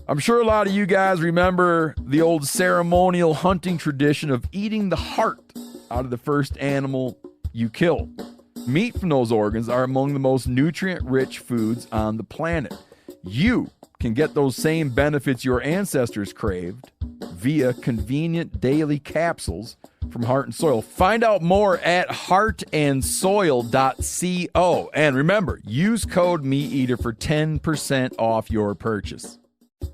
I'm sure a lot of you guys remember the old ceremonial hunting tradition of eating the heart out of the first animal you kill. Meat from those organs are among the most nutrient-rich foods on the planet. You can get those same benefits your ancestors craved via convenient daily capsules from Heart and Soil. Find out more at heartandsoil.co. And remember, use code MeatEater for 10% off your purchase.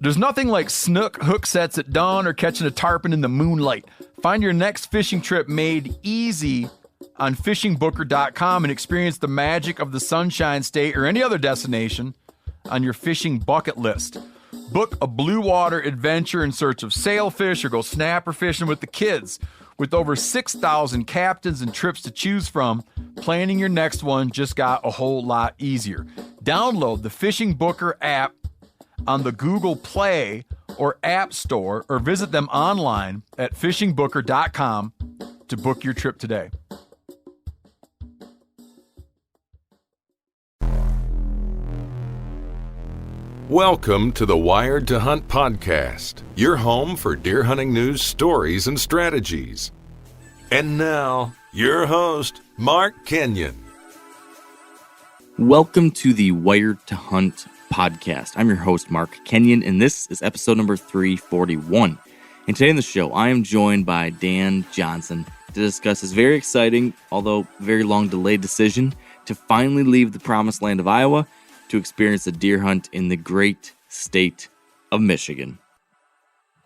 There's nothing like snook hook sets at dawn or catching a tarpon in the moonlight. Find your next fishing trip made easy on fishingbooker.com and experience the magic of the Sunshine State or any other destination on your fishing bucket list. Book a blue water adventure in search of sailfish or go snapper fishing with the kids. With over 6,000 captains and trips to choose from, planning your next one just got a whole lot easier. Download the Fishing Booker app on the Google Play or App Store or visit them online at fishingbooker.com to book your trip today. Welcome to the Wired to Hunt podcast, your home for deer hunting news, stories, and strategies. And now, your host, Mark Kenyon. Welcome to the Wired to Hunt podcast. I'm your host, Mark Kenyon, and this is episode number 341. And today on the show, I am joined by Dan Johnson to discuss his very exciting, although very long delayed decision to finally leave the promised land of Iowa to experience a deer hunt in the great state of Michigan.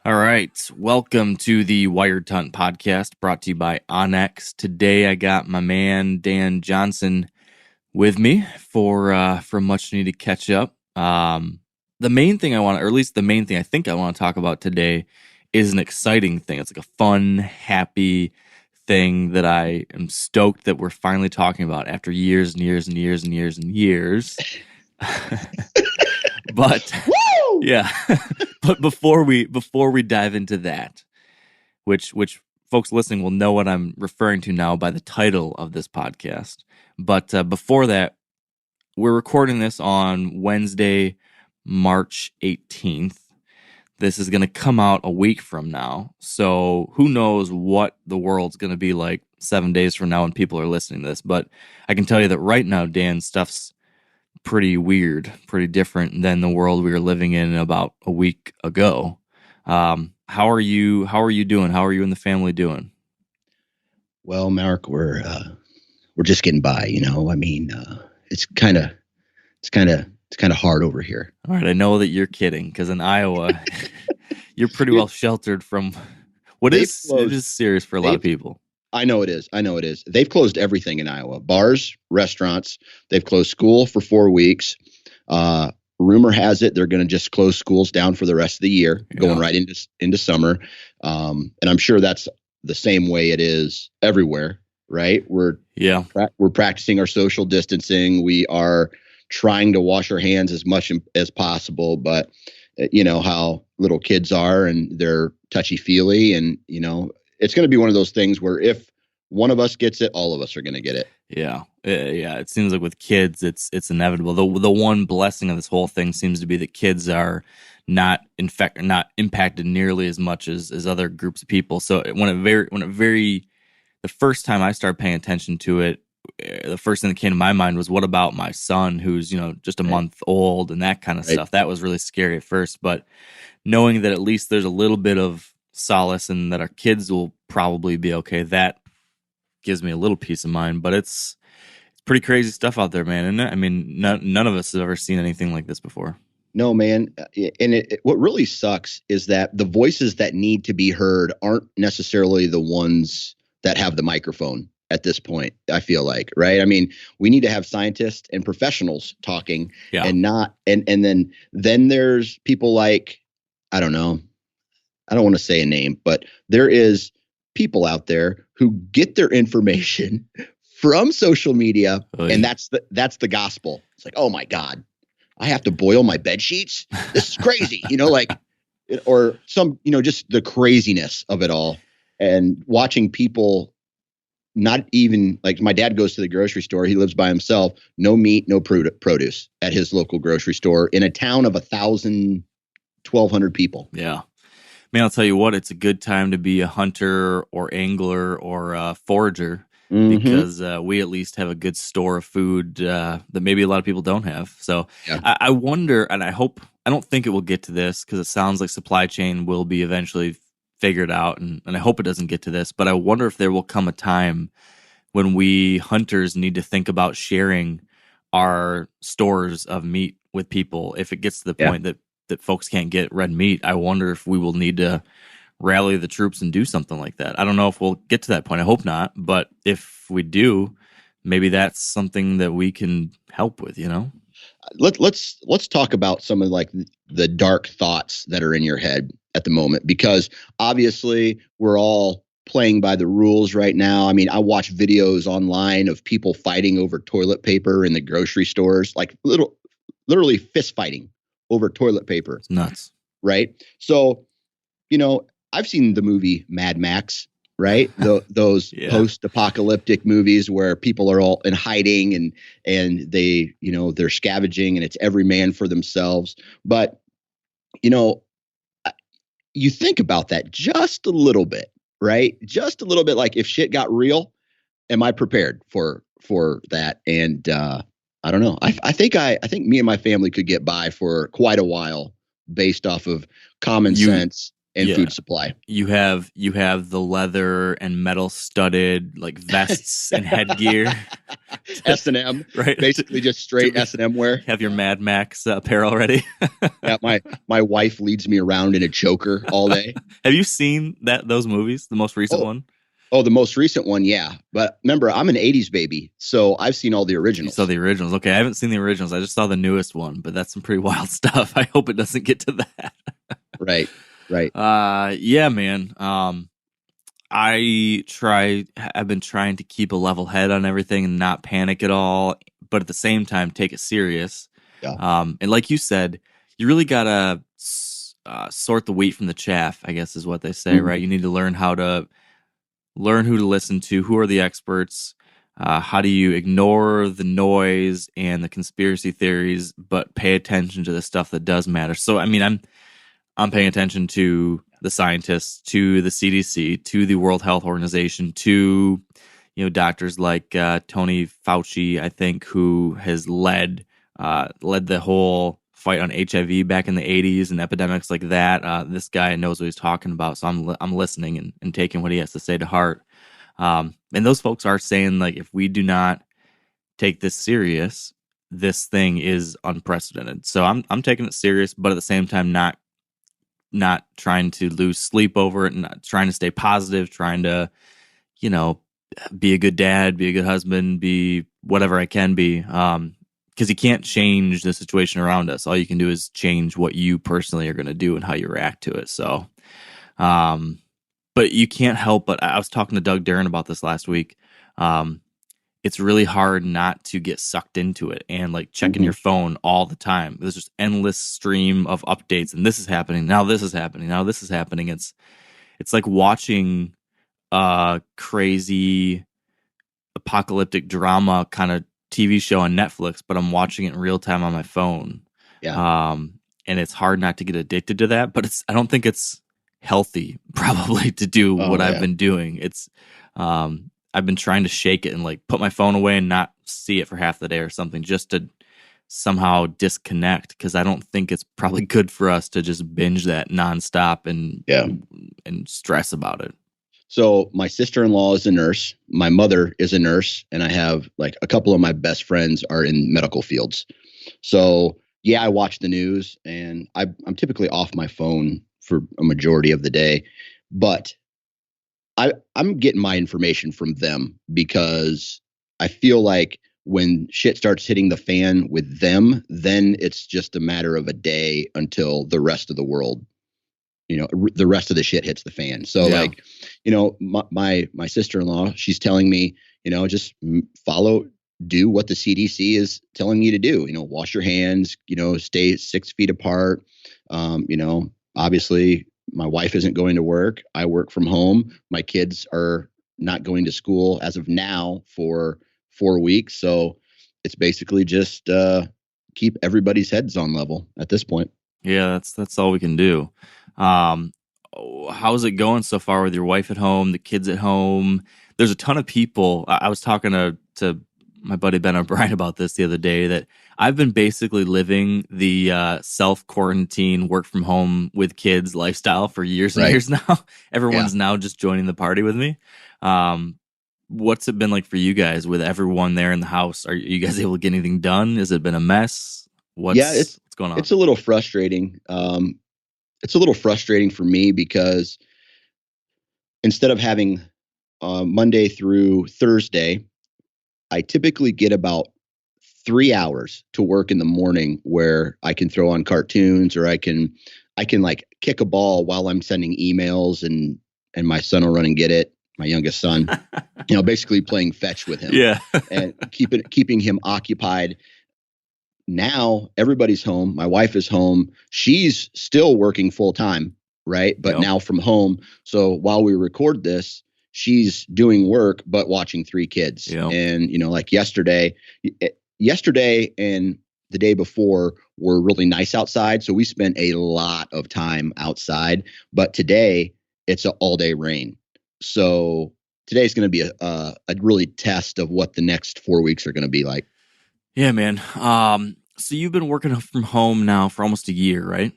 All right, welcome to the Wired to Hunt podcast, brought to you by Onyx. Today I got my man Dan Johnson with me for much needed catch up. The main thing I want, or at least the main thing I think I want to talk about today, is an exciting thing. It's like a fun, happy thing that I am stoked that we're finally talking about after years and years and years and years and years. But woo! Yeah, but before we dive into that, which folks listening will know what I'm referring to now by the title of this podcast. But before that, we're recording this on Wednesday, March 18th. This is going to come out a week from now. So who knows what the world's going to be like 7 days from now when people are listening to this. But I can tell you that right now, Dan, stuff's pretty weird, pretty different than the world we were living in about a week ago. How are you doing? How are you and the family doing? Well, Mark, we're just getting by, you know. I mean, it's kind of hard over here. All right, I know that you're kidding, because in Iowa, you're pretty well sheltered from it is serious for a lot of people. I know it is. They've closed everything in Iowa. Bars, restaurants. They've closed school for 4 weeks. Rumor has it they're going to just close schools down for the rest of the year, going right into summer. And I'm sure that's the same way it is everywhere, right? We're practicing our social distancing. We are trying to wash our hands as much as possible, but you know how little kids are, and they're touchy-feely, and you know, it's going to be one of those things where if one of us gets it, all of us are going to get it. Yeah. It seems like with kids, it's inevitable. The one blessing of this whole thing seems to be that kids are not impacted nearly as much as other groups of people. So the first time I started paying attention to it, the first thing that came to my mind was, what about my son, who's, you know, just a month old and that kind of stuff. That was really scary at first, but knowing that at least there's a little bit of solace and that our kids will probably be okay, that gives me a little peace of mind. But it's pretty crazy stuff out there, man, isn't it? I mean, none of us have ever seen anything like this before. No, man. And what really sucks is that the voices that need to be heard aren't necessarily the ones that have the microphone at this point, I feel like, right? I mean, we need to have scientists and professionals talking, and then there's people like, I don't know, I don't want to say a name, but there is people out there who get their information from social media, and that's the gospel. It's like, oh my God, I have to boil my bed sheets. This is crazy, you know, like, or some, you know, just the craziness of it all, and watching people. Not even, like, my dad goes to the grocery store. He lives by himself. No meat, no produce at his local grocery store in a town of 1,000 1,200 people. Yeah. Man, I'll tell you what, it's a good time to be a hunter or angler or a forager because we at least have a good store of food that maybe a lot of people don't have. So Yeah. I wonder, and I don't think it will get to this because it sounds like supply chain will be eventually figured out, and I hope it doesn't get to this, but I wonder if there will come a time when we hunters need to think about sharing our stores of meat with people. If it gets to the point that folks can't get red meat, I wonder if we will need to rally the troops and do something like that. I don't know if we'll get to that point. I hope not. But if we do, maybe that's something that we can help with, Let's talk about some of like the dark thoughts that are in your head at the moment, because obviously we're all playing by the rules right now. I mean, I watch videos online of people fighting over toilet paper in the grocery stores, like literally fist fighting over toilet paper. It's nuts. Right. So, I've seen the movie Mad Max, right? Those post-apocalyptic movies where people are all in hiding and they, they're scavenging and it's every man for themselves. But, you think about that just a little bit, right? Just a little bit, like if shit got real, am I prepared for that? And I don't know. I think me and my family could get by for quite a while based off of common sense and food supply. You have the leather and metal studded like vests and headgear. S&M, right? Basically just straight S&M wear. Have your Mad Max apparel ready. Yeah, my wife leads me around in a choker all day. Have you seen those movies? The most recent one? Oh, the most recent one, yeah. But remember, I'm an 80s baby, so I've seen all the originals. You saw the originals. Okay, I haven't seen the originals. I just saw the newest one, but that's some pretty wild stuff. I hope it doesn't get to that. Right. Yeah, man. I've been trying to keep a level head on everything and not panic at all, but at the same time, take it serious. Yeah. And like you said, you really gotta sort the wheat from the chaff, I guess is what they say, right? You need to learn who to listen to, who are the experts, how do you ignore the noise and the conspiracy theories, but pay attention to the stuff that does matter. So, I mean, I'm paying attention to the scientists, to the CDC, to the World Health Organization, to doctors like Tony Fauci, I think, who has led the whole fight on HIV back in the 80s and epidemics like that. This guy knows what he's talking about, so I'm listening and taking what he has to say to heart. And those folks are saying, like, if we do not take this serious, this thing is unprecedented. So I'm taking it serious, but at the same time not trying to lose sleep over it, and not trying to stay positive, trying to be a good dad, be a good husband, be whatever I can be. Because you can't change the situation around us. All you can do is change what you personally are going to do and how you react to it. So, but you can't help but, I was talking to Doug Darren about this last week. It's really hard not to get sucked into it and like checking your phone all the time. There's just endless stream of updates, and this is happening. Now this is happening. Now this is happening. It's like watching a crazy apocalyptic drama kind of TV show on Netflix, but I'm watching it in real time on my phone. Yeah. And it's hard not to get addicted to that, but I don't think it's healthy probably to do what I've been doing. It's, I've been trying to shake it and like put my phone away and not see it for half the day or something, just to somehow disconnect. Cause I don't think it's probably good for us to just binge that nonstop and stress about it. So my sister-in-law is a nurse. My mother is a nurse, and I have like a couple of my best friends are in medical fields. So yeah, I watch the news, and I'm typically off my phone for a majority of the day, but I'm getting my information from them because I feel like when shit starts hitting the fan with them, then it's just a matter of a day until the rest of the world, the rest of the shit hits the fan. So like, my sister-in-law, she's telling me, just do what the CDC is telling you to do, wash your hands, stay 6 feet apart. Obviously my wife isn't going to work. I work from home. My kids are not going to school as of now for 4 weeks. So it's basically just keep everybody's heads on level at this point. Yeah, that's all we can do. How's it going so far with your wife at home, the kids at home? There's a ton of people. I was talking to my buddy Ben O'Brien about this the other day, that I've been basically living the self-quarantine, work from home with kids lifestyle for years and years now. Everyone's now just joining the party with me. What's it been like for you guys with everyone there in the house? Are you guys able to get anything done? Has it been a mess? What's going on? It's a little frustrating. It's a little frustrating for me because instead of having Monday through Thursday, I typically get about 3 hours to work in the morning where I can throw on cartoons, or I can like kick a ball while I'm sending emails, and my son will run and get it. My youngest son, basically playing fetch with him, and keeping him occupied. Now everybody's home. My wife is home. She's still working full time, right? But now from home. So while we record this, she's doing work, but watching 3 kids. Yep. And, like yesterday and the day before were really nice outside. So we spent a lot of time outside, but today it's an all day rain. So today's going to be a really test of what the next 4 weeks are going to be like. Yeah, man. So you've been working from home now for almost a year, right?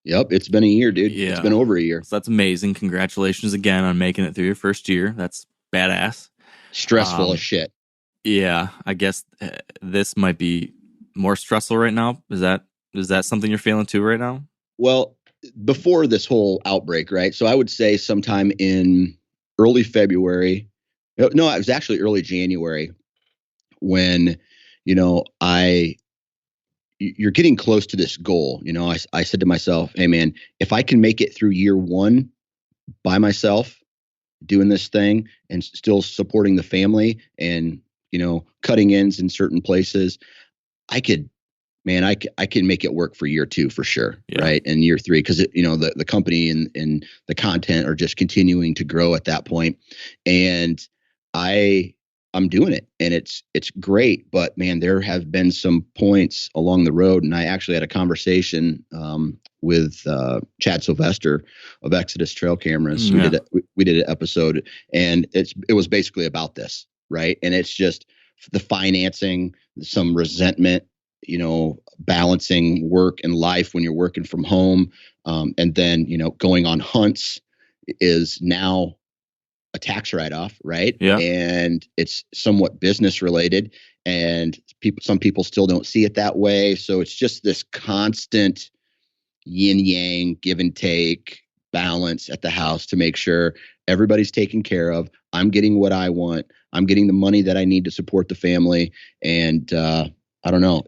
Yep, it's been a year, dude. Yeah. It's been over a year. So that's amazing. Congratulations again on making it through your first year. That's badass. Stressful as shit. Yeah, I guess this might be more stressful right now. Is that something you're feeling too right now? Well, before this whole outbreak, right? So I would say sometime in early February. No, it was actually early January when, you're getting close to this goal. I said to myself, hey man, if I can make it through year 1 by myself doing this thing and still supporting the family and, cutting ends in certain places, I can make it work for year 2 for sure. Yeah. Right. And year 3, because the company and the content are just continuing to grow at that point. And I'm doing it, and it's great, but man, there have been some points along the road, and I actually had a conversation with Chad Sylvester of Exodus Trail Cameras. Yeah. We did an episode, and it was basically about this, right? And it's just the financing, some resentment, balancing work and life when you're working from home, and then going on hunts is now a tax write-off, right? Yeah. And it's somewhat business related, and some people still don't see it that way. So it's just this constant yin yang, give and take balance at the house to make sure everybody's taken care of. I'm getting what I want. I'm getting the money that I need to support the family. And I don't know.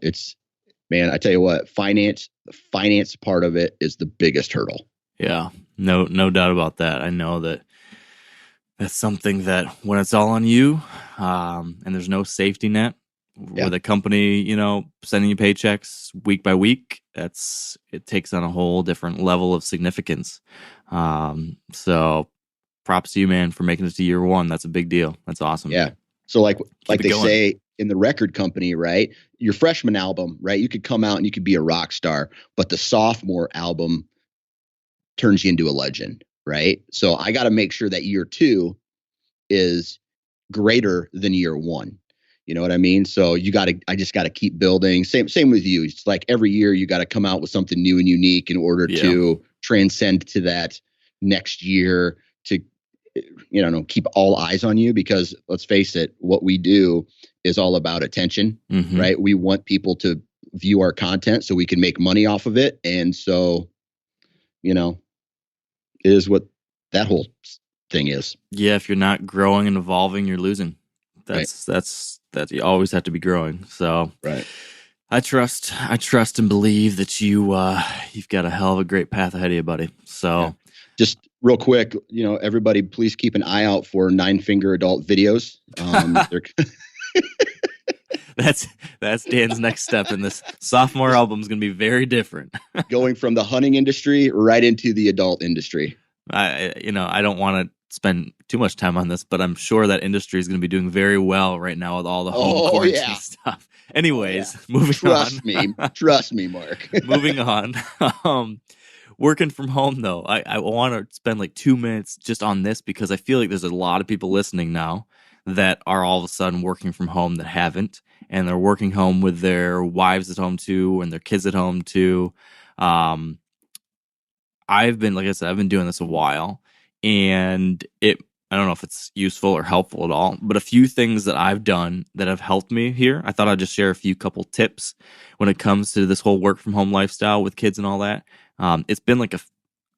Man, I tell you what, the finance part of it is the biggest hurdle. Yeah, no doubt about that. I know that's something that when it's all on you, and there's no safety net with a company, sending you paychecks week by week, it takes on a whole different level of significance. So props to you, man, for making it to year 1. That's a big deal. That's awesome. Yeah. So like they say in the record company, right? Your freshman album, right? You could come out and you could be a rock star, but the sophomore album turns you into a legend. Right. So I got to make sure that year 2 is greater than year 1. You know what I mean? So I just got to keep building. Same with you. It's like every year you got to come out with something new and unique in order to transcend to that next year, to, keep all eyes on you, because let's face it, what we do is all about attention, right? We want people to view our content so we can make money off of it. And so, is what that whole thing is. Yeah, if you're not growing and evolving, you're losing. That's you always have to be growing. So right. I trust and believe that you've got a hell of a great path ahead of you, buddy. So just real quick, everybody please keep an eye out for 9-finger adult videos. That's Dan's next step in this sophomore album is going to be very different. Going from the hunting industry right into the adult industry. I don't want spend too much time on this, but I'm sure that industry is going to be doing very well right now with all the home quarantine stuff. Anyways, moving on. Trust me, Mark. Moving on. Working from home, though, I want to spend like 2 minutes just on this because I feel like there's a lot of people listening now that are all of a sudden working from home that haven't, and they're working home with their wives at home too and their kids at home too. I've been doing this a while, and I don't know if it's useful or helpful at all, but a few things that I've done that have helped me here. I thought I'd just share a couple tips when it comes to this whole work from home lifestyle with kids and all that. It's been like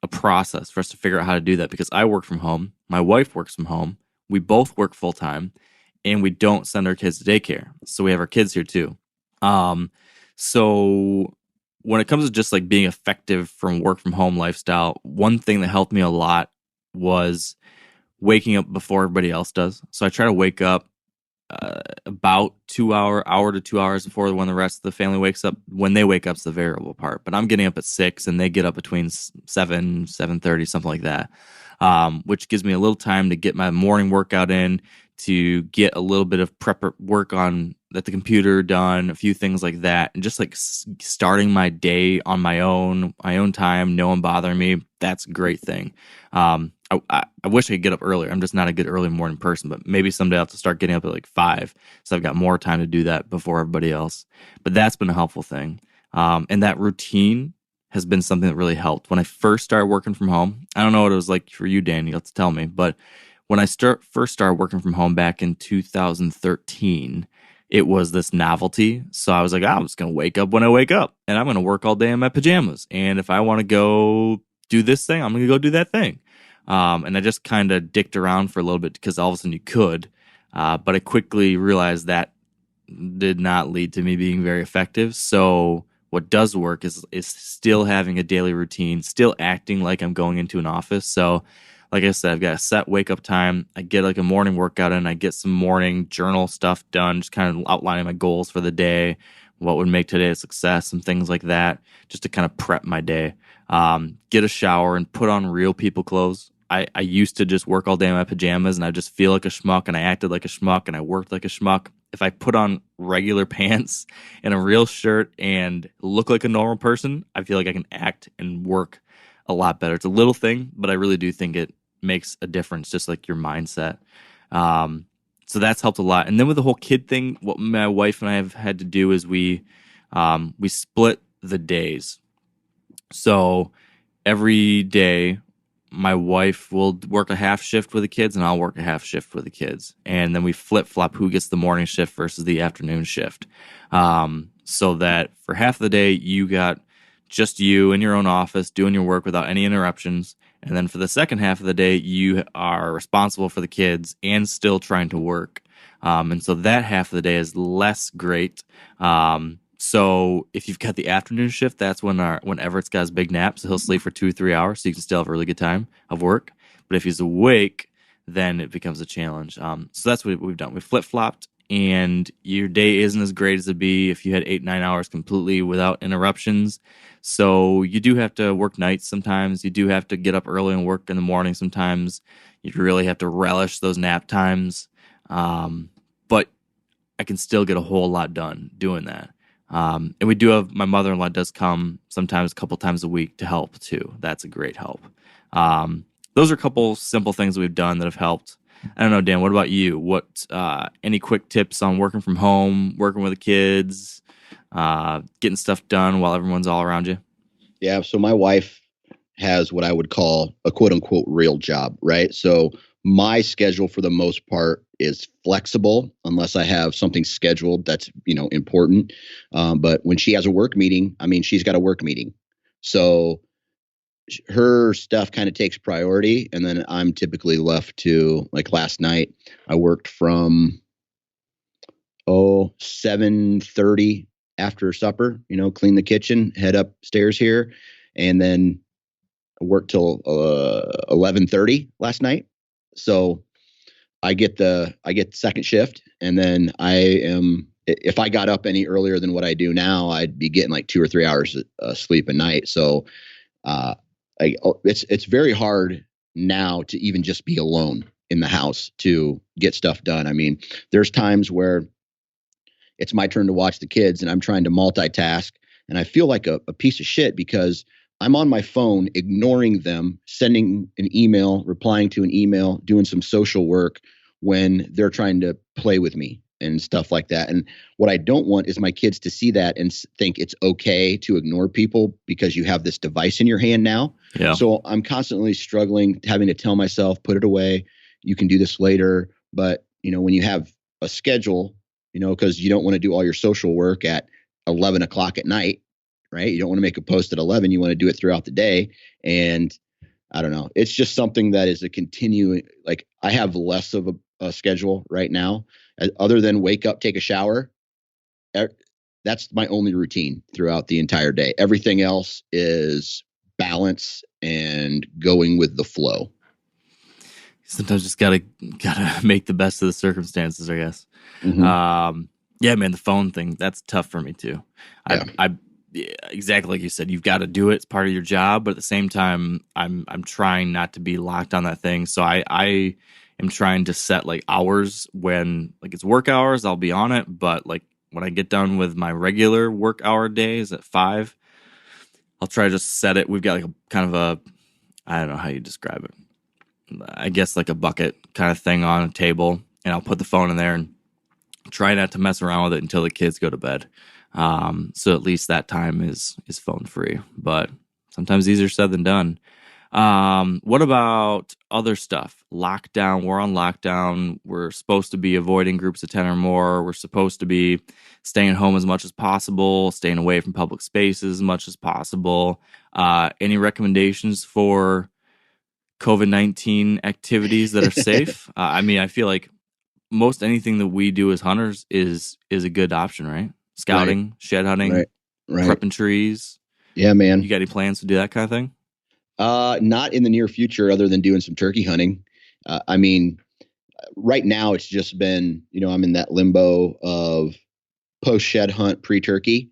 a process for us to figure out how to do that because I work from home. My wife works from home. We both work full time, and we don't send our kids to daycare. So we have our kids here too. So when it comes to just like being effective from work from home lifestyle, one thing that helped me a lot was waking up before everybody else does. So I try to wake up about hour to 2 hours before when the rest of the family wakes up. When they wake up is the variable part, but I'm getting up at 6 and they get up between 7:30, something like that, which gives me a little time to get my morning workout in, to get a little bit of prep work on at the computer done, a few things like that, and just like starting my day on my own time, no one bothering me. That's a great thing. I wish I could get up earlier. I'm just not a good early morning person, but maybe someday I'll have to start getting up at like 5, so I've got more time to do that before everybody else. But that's been a helpful thing. And that routine has been something that really helped. When I first started working from home, I don't know what it was like for you, Dan, you'll have to tell me, but when I first started working from home back in 2013, it was this novelty. So I was like, I'm just going to wake up when I wake up, and I'm going to work all day in my pajamas. And if I want to go do this thing, I'm going to go do that thing. And I just kind of dicked around for a little bit because all of a sudden you could. But I quickly realized that did not lead to me being very effective. So what does work is still having a daily routine, still acting like I'm going into an office. So like I said, I've got a set wake up time. I get like a morning workout in. I get some morning journal stuff done, just kind of outlining my goals for the day, what would make today a success, and things like that, just to kind of prep my day. Get a shower and put on real people clothes. I used to just work all day in my pajamas, and I just feel like a schmuck, and I acted like a schmuck, and I worked like a schmuck. If I put on regular pants and a real shirt and look like a normal person, I feel like I can act and work a lot better. It's a little thing, but I really do think it makes a difference, just like your mindset. So that's helped a lot. And then with the whole kid thing, what my wife and I have had to do is we split the days. So every day, my wife will work a half shift with the kids, and I'll work a half shift with the kids. And then we flip-flop who gets the morning shift versus the afternoon shift. So that for half of the day, you got just you in your own office doing your work without any interruptions. And then for the second half of the day, you are responsible for the kids and still trying to work. And so that half of the day is less great. So if you've got the afternoon shift, that's when Everett's got his big nap. So he'll sleep for 2 or 3 hours, so you can still have a really good time of work. But if he's awake, then it becomes a challenge. So that's what we've done. We flip-flopped, and your day isn't as great as it'd be if you had 8-9 hours completely without interruptions. So you do have to work nights sometimes. You do have to get up early and work in the morning sometimes. You really have to relish those nap times. But I can still get a whole lot done doing that. And we do have, my mother-in-law does come sometimes a couple times a week to help too. That's a great help. Those are a couple simple things that we've done that have helped. I don't know, Dan, what about you? What, any quick tips on working from home, working with the kids, getting stuff done while everyone's all around you? Yeah. So my wife has what I would call a quote unquote real job, right? So my schedule for the most part is flexible unless I have something scheduled that's, important. But when she has a work meeting, she's got a work meeting. So her stuff kind of takes priority. And then I'm typically left to, like last night, I worked from 7:30 after supper, clean the kitchen, head upstairs here, and then worked till 11:30 last night. So I get second shift, and then if I got up any earlier than what I do now, I'd be getting like 2 or 3 hours sleep a night. So it's very hard now to even just be alone in the house to get stuff done. I mean, there's times where it's my turn to watch the kids and I'm trying to multitask and I feel like a piece of shit because I'm on my phone, ignoring them, sending an email, replying to an email, doing some social work when they're trying to play with me and stuff like that. And what I don't want is my kids to see that and think it's okay to ignore people because you have this device in your hand now. Yeah. So I'm constantly struggling, having to tell myself, put it away. You can do this later. But, when you have a schedule, because you don't want to do all your social work at 11 o'clock at night, right? You don't want to make a post at 11. You want to do it throughout the day. And I don't know. It's just something that is a continuing, like I have less of a schedule right now other than wake up, take a shower. That's my only routine throughout the entire day. Everything else is balance and going with the flow. Sometimes just gotta make the best of the circumstances, I guess. Mm-hmm. Yeah, man, the phone thing, that's tough for me too. Yeah, exactly like you said, you've got to do it. It's part of your job, but at the same time, I'm trying not to be locked on that thing. So I am trying to set like hours when like it's work hours, I'll be on it. But like when I get done with my regular work hour days at 5, I'll try to just set it. We've got like a kind of a, I don't know how you describe it. I guess like a bucket kind of thing on a table, and I'll put the phone in there and try not to mess around with it until the kids go to bed. So at least that time is phone free, but sometimes easier said than done. What about other stuff? Lockdown, we're on lockdown. We're supposed to be avoiding groups of 10 or more. We're supposed to be staying home as much as possible, staying away from public spaces as much as possible. Any recommendations for COVID-19 activities that are safe? I feel like most anything that we do as hunters is a good option, right? Scouting, right. Shed hunting, right. Prepping trees. Yeah, man. You got any plans to do that kind of thing? Not in the near future, other than doing some turkey hunting. Right now it's just been, I'm in that limbo of post shed hunt, pre-turkey.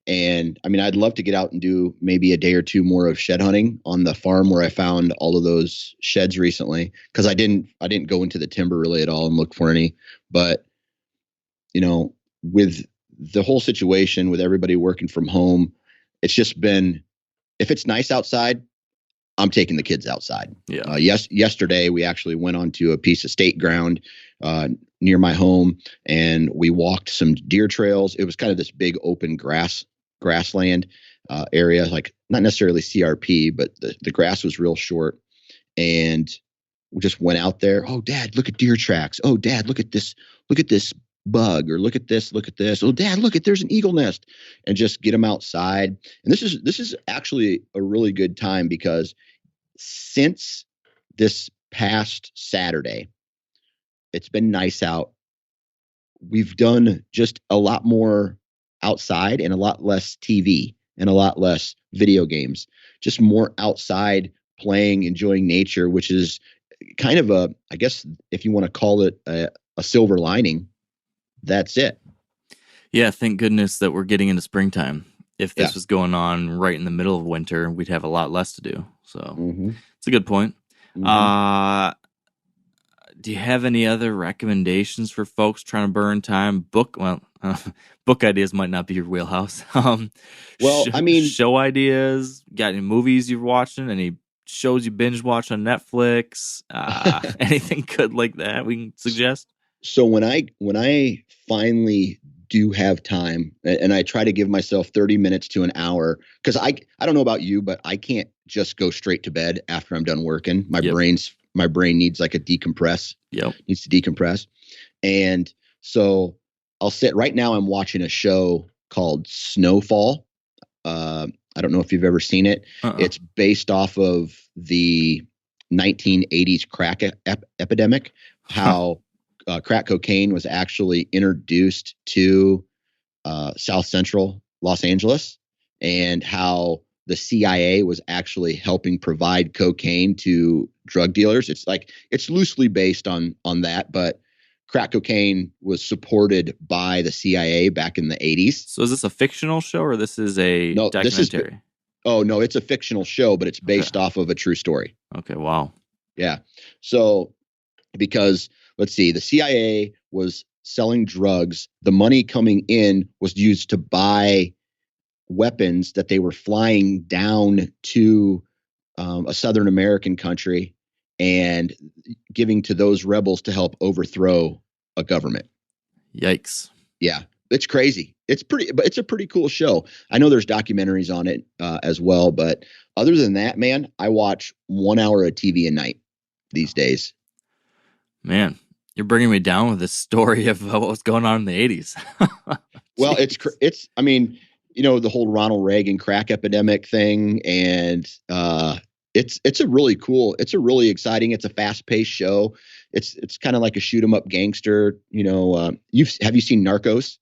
And I'd love to get out and do maybe a day or two more of shed hunting on the farm where I found all of those sheds recently. Cause I didn't go into the timber really at all and look for any, but with the whole situation with everybody working from home, it's just been, if it's nice outside, I'm taking the kids outside. Yeah. Yesterday we actually went onto a piece of state ground near my home and we walked some deer trails. It was kind of this big open grassland area, like not necessarily CRP, but the grass was real short. And we just went out there. Oh, Dad, look at deer tracks. Oh, Dad, look at this bug, or look at this. Oh, Dad, there's an eagle nest, and just get them outside. And this is actually a really good time because since this past Saturday, it's been nice out. We've done just a lot more outside and a lot less TV and a lot less video games, just more outside playing, enjoying nature, which is kind of I guess if you want to call it a silver lining, that's it. Yeah. Thank goodness that we're getting into springtime. If this was going on right in the middle of winter, we'd have a lot less to do. So It's a good point. Mm-hmm. Do you have any other recommendations for folks trying to burn time? Book ideas might not be your wheelhouse. Show ideas. Got any movies you're watching? Any shows you binge watch on Netflix? Anything good like that we can suggest? So when I finally do have time, and I try to give myself 30 minutes to an hour, because I don't know about you, but I can't just go straight to bed after I'm done working. My brain needs like a decompress. Needs to decompress. And so I'll sit right now. I'm watching a show called Snowfall. I don't know if you've ever seen it. It's based off of the 1980s crack epidemic, how crack cocaine was actually introduced to South Central Los Angeles, and how the CIA was actually helping provide cocaine to drug dealers. It's loosely based on that, but crack cocaine was supported by the CIA back in the 80s. So is this a fictional show, or this is a documentary? No, it's a fictional show, but it's based off of a true story. Okay, wow. Yeah. So because let's see, the CIA was selling drugs. The money coming in was used to buy weapons that they were flying down to a Southern American country and giving to those rebels to help overthrow a government. Yikes. Yeah, it's crazy. But it's a pretty cool show. I know there's documentaries on it as well, but other than that, man, I watch 1 hour of TV a night these days. Man, you're bringing me down with this story of what was going on in the 80s. Well, I mean, the whole Ronald Reagan crack epidemic thing, and it's a really cool, it's a really exciting, it's a fast paced show. It's kind of like a shoot 'em up gangster. Have you seen Narcos?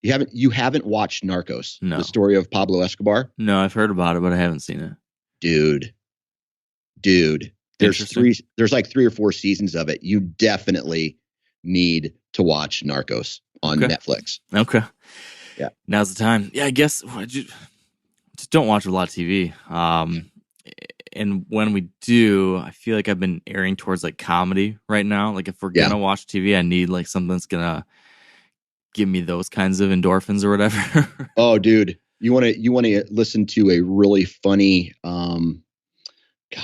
You haven't watched Narcos? No. The story of Pablo Escobar? No, I've heard about it, but I haven't seen it. Dude. There's like 3 or 4 seasons of it. You definitely need to watch Narcos on Netflix. Okay. Yeah. Now's the time. Yeah, I guess just don't watch a lot of TV. And when we do, I feel like I've been erring towards like comedy right now. Like if we're gonna watch TV, I need like something that's gonna give me those kinds of endorphins or whatever. Oh, dude, you want to listen to a really funny, God,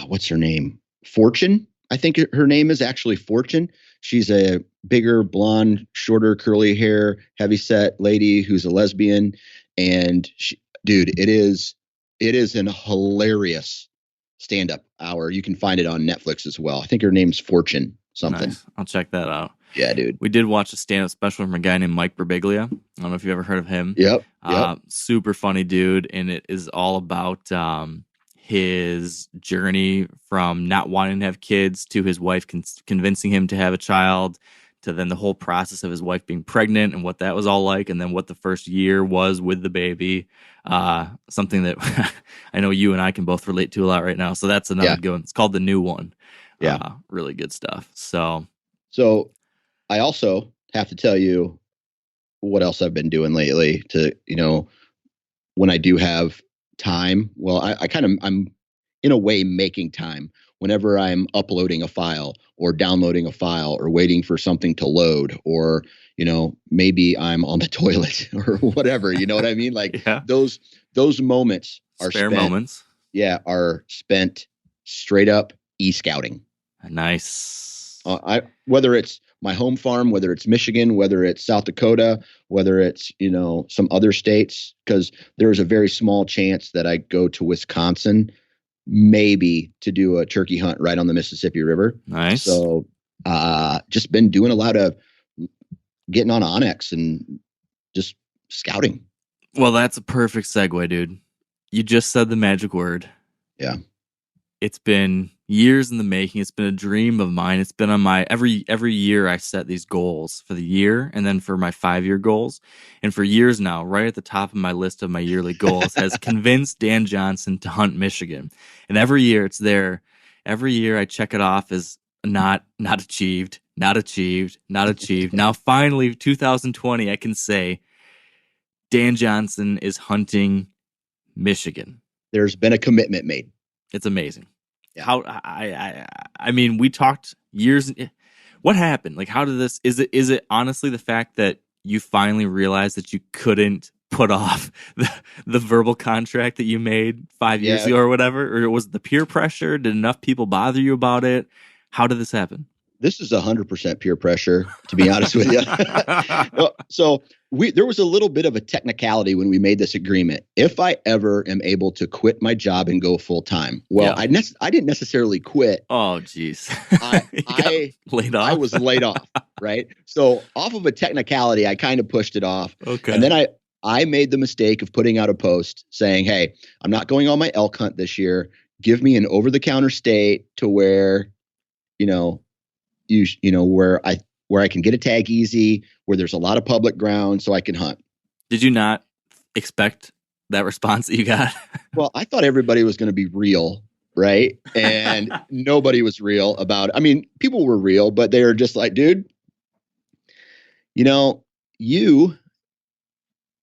what's her name? Fortune. I think her name is actually Fortune. She's a bigger, blonde, shorter, curly hair, heavyset lady who's a lesbian. And it is an hilarious stand-up hour. You can find it on Netflix as well. I think her name's Fortune something. Nice. I'll check that out. Yeah, dude. We did watch a stand-up special from a guy named Mike Birbiglia. I don't know if you've ever heard of him. Yep. Super funny dude, and it is all about his journey from not wanting to have kids to his wife convincing him to have a child, to then the whole process of his wife being pregnant and what that was all like, and then what the first year was with the baby. Something that I know you and I can both relate to a lot right now. So that's another good one. It's called The New One. Yeah. Really good stuff. So I also have to tell you what else I've been doing lately to, when I do have time. Well, I'm in a way making time whenever I'm uploading a file or downloading a file or waiting for something to load, or, maybe I'm on the toilet or whatever, you know what I mean? Like those moments are spent straight up e-scouting. Nice. Whether it's my home farm, whether it's Michigan, whether it's South Dakota, whether it's, some other states, because there's a very small chance that I go to Wisconsin, maybe to do a turkey hunt right on the Mississippi River. Nice. So just been doing a lot of getting on Onyx and just scouting. Well, that's a perfect segue, dude. You just said the magic word. Yeah. It's been years in the making. It's been a dream of mine. It's been on my every year I set these goals for the year and then for my 5-year goals. And for years now, right at the top of my list of my yearly goals has convinced Dan Johnson to hunt Michigan. And every year it's there. Every year I check it off as not achieved. Now finally 2020 I can say Dan Johnson is hunting Michigan. There's been a commitment made. It's amazing. Yeah. How I mean, we talked years. What happened? Like, how did this? Is it honestly the fact that you finally realized that you couldn't put off the verbal contract that you made 5 years ago or whatever, or was it the peer pressure? Did enough people bother you about it? How did this happen? This is 100% peer pressure, to be honest with you. So there was a little bit of a technicality when we made this agreement. If I ever am able to quit my job and go full time, I didn't necessarily quit. Oh, geez. I laid off. I was laid off, right? So off of a technicality, I kind of pushed it off. Okay. And then I made the mistake of putting out a post saying, "Hey, I'm not going on my elk hunt this year. Give me an over-the-counter state to where, where I can get a tag easy, where there's a lot of public ground so I can hunt." Did you not expect that response that you got? Well, I thought everybody was going to be real, right? And nobody was real about it. I mean, people were real, but they were just like, dude, you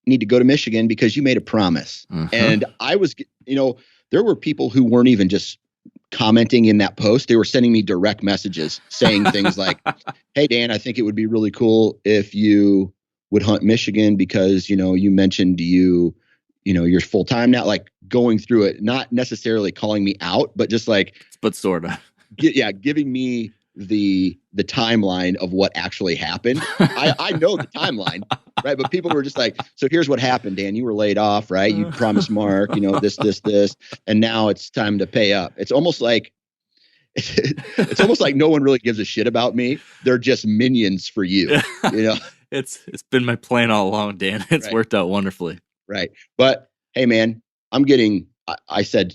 need to go to Michigan because you made a promise. And I was, there were people who weren't even just commenting in that post, they were sending me direct messages saying things like, "Hey Dan, I think it would be really cool if you would hunt Michigan because, you mentioned you're full time now," like going through it, not necessarily calling me out, but just like, but sort of, giving me the timeline of what actually happened. I know the timeline, right? But people were just like, "So here's what happened, Dan. You were laid off, right? You promised Mark, this, and now it's time to pay up." It's almost like no one really gives a shit about me. They're just minions for you. It's been my plan all along, Dan. It's right. Worked out wonderfully. Right. But hey, man, I said,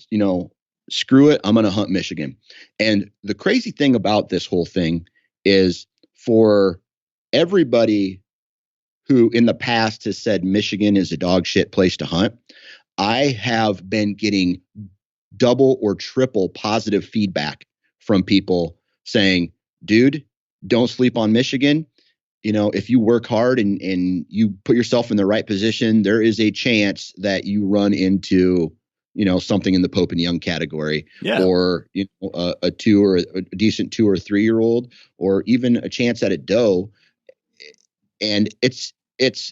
screw it. I'm going to hunt Michigan. And the crazy thing about this whole thing is, for everybody who in the past has said Michigan is a dog shit place to hunt, I have been getting double or triple positive feedback from people saying, "Dude, don't sleep on Michigan. If you work hard and you put yourself in the right position, there is a chance that you run into, something in the Pope and Young category, or, a 2 or a decent 2 or 3 year old, or even a chance at a doe." And it's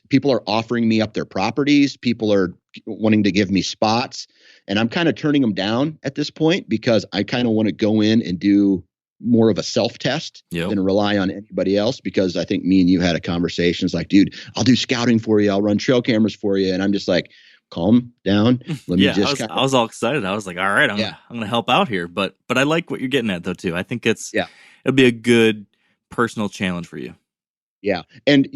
people are offering me up their properties. People are wanting to give me spots, and I'm kind of turning them down at this point because I kind of want to go in and do more of a self-test than rely on anybody else, because I think me and you had a conversation. It's like, "Dude, I'll do scouting for you. I'll run trail cameras for you." And I'm just like, calm down. Let me just I was all excited. I was like, all right, I'm gonna help out here. But I like what you're getting at though too. I think it'll be a good personal challenge for you. Yeah. And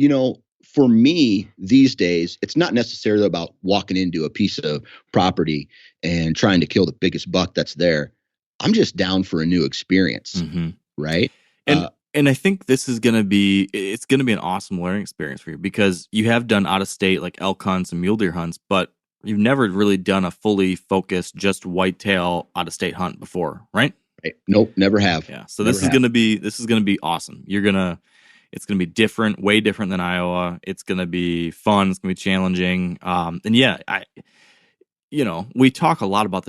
for me these days, it's not necessarily about walking into a piece of property and trying to kill the biggest buck that's there. I'm just down for a new experience. Mm-hmm. Right. And I think it's going to be an awesome learning experience for you, because you have done out of state like elk hunts and mule deer hunts, but you've never really done a fully focused, just whitetail out of state hunt before, right? Right. Nope. Never have. Yeah. So this is going to be awesome. It's going to be different, way different than Iowa. It's going to be fun. It's going to be challenging. I talk a lot about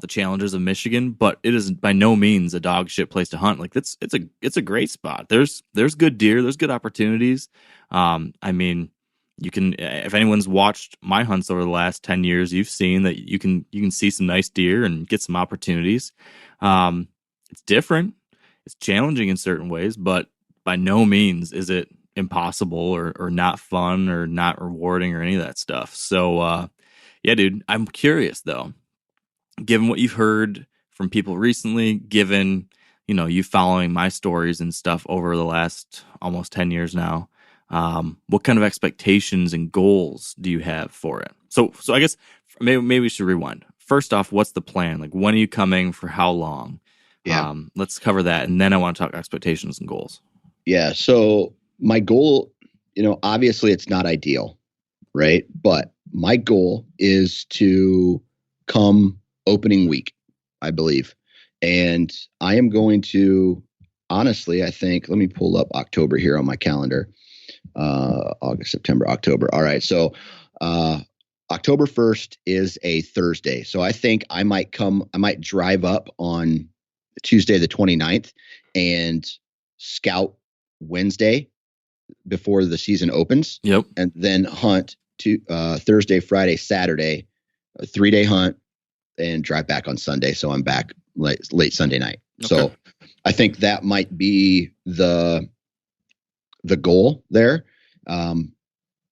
the challenges of Michigan, but it is by no means a dog shit place to hunt. Like it's a great spot. There's good deer. There's good opportunities. You can, if anyone's watched my hunts over the last 10 years, you've seen that you can see some nice deer and get some opportunities. It's different. It's challenging in certain ways, but by no means is it impossible or not fun or not rewarding or any of that stuff. So, yeah, dude, I'm curious though, given what you've heard from people recently, given, you following my stories and stuff over the last almost 10 years now, what kind of expectations and goals do you have for it? So I guess maybe we should rewind. First off, what's the plan? Like, when are you coming, for how long? Yeah. Let's cover that. And then I want to talk expectations and goals. Yeah. So my goal, obviously it's not ideal, right? But my goal is to come opening week, I believe. And I am going to, honestly, I think, let me pull up October here on my calendar. August, September, October. All right. So, October 1st is a Thursday. So I think I might drive up on Tuesday, the 29th, and scout Wednesday before the season opens. Yep. And then hunt to Thursday, Friday, Saturday, a 3-day hunt, and drive back on Sunday. So I'm back late Sunday night. Okay. So I think that might be the goal there.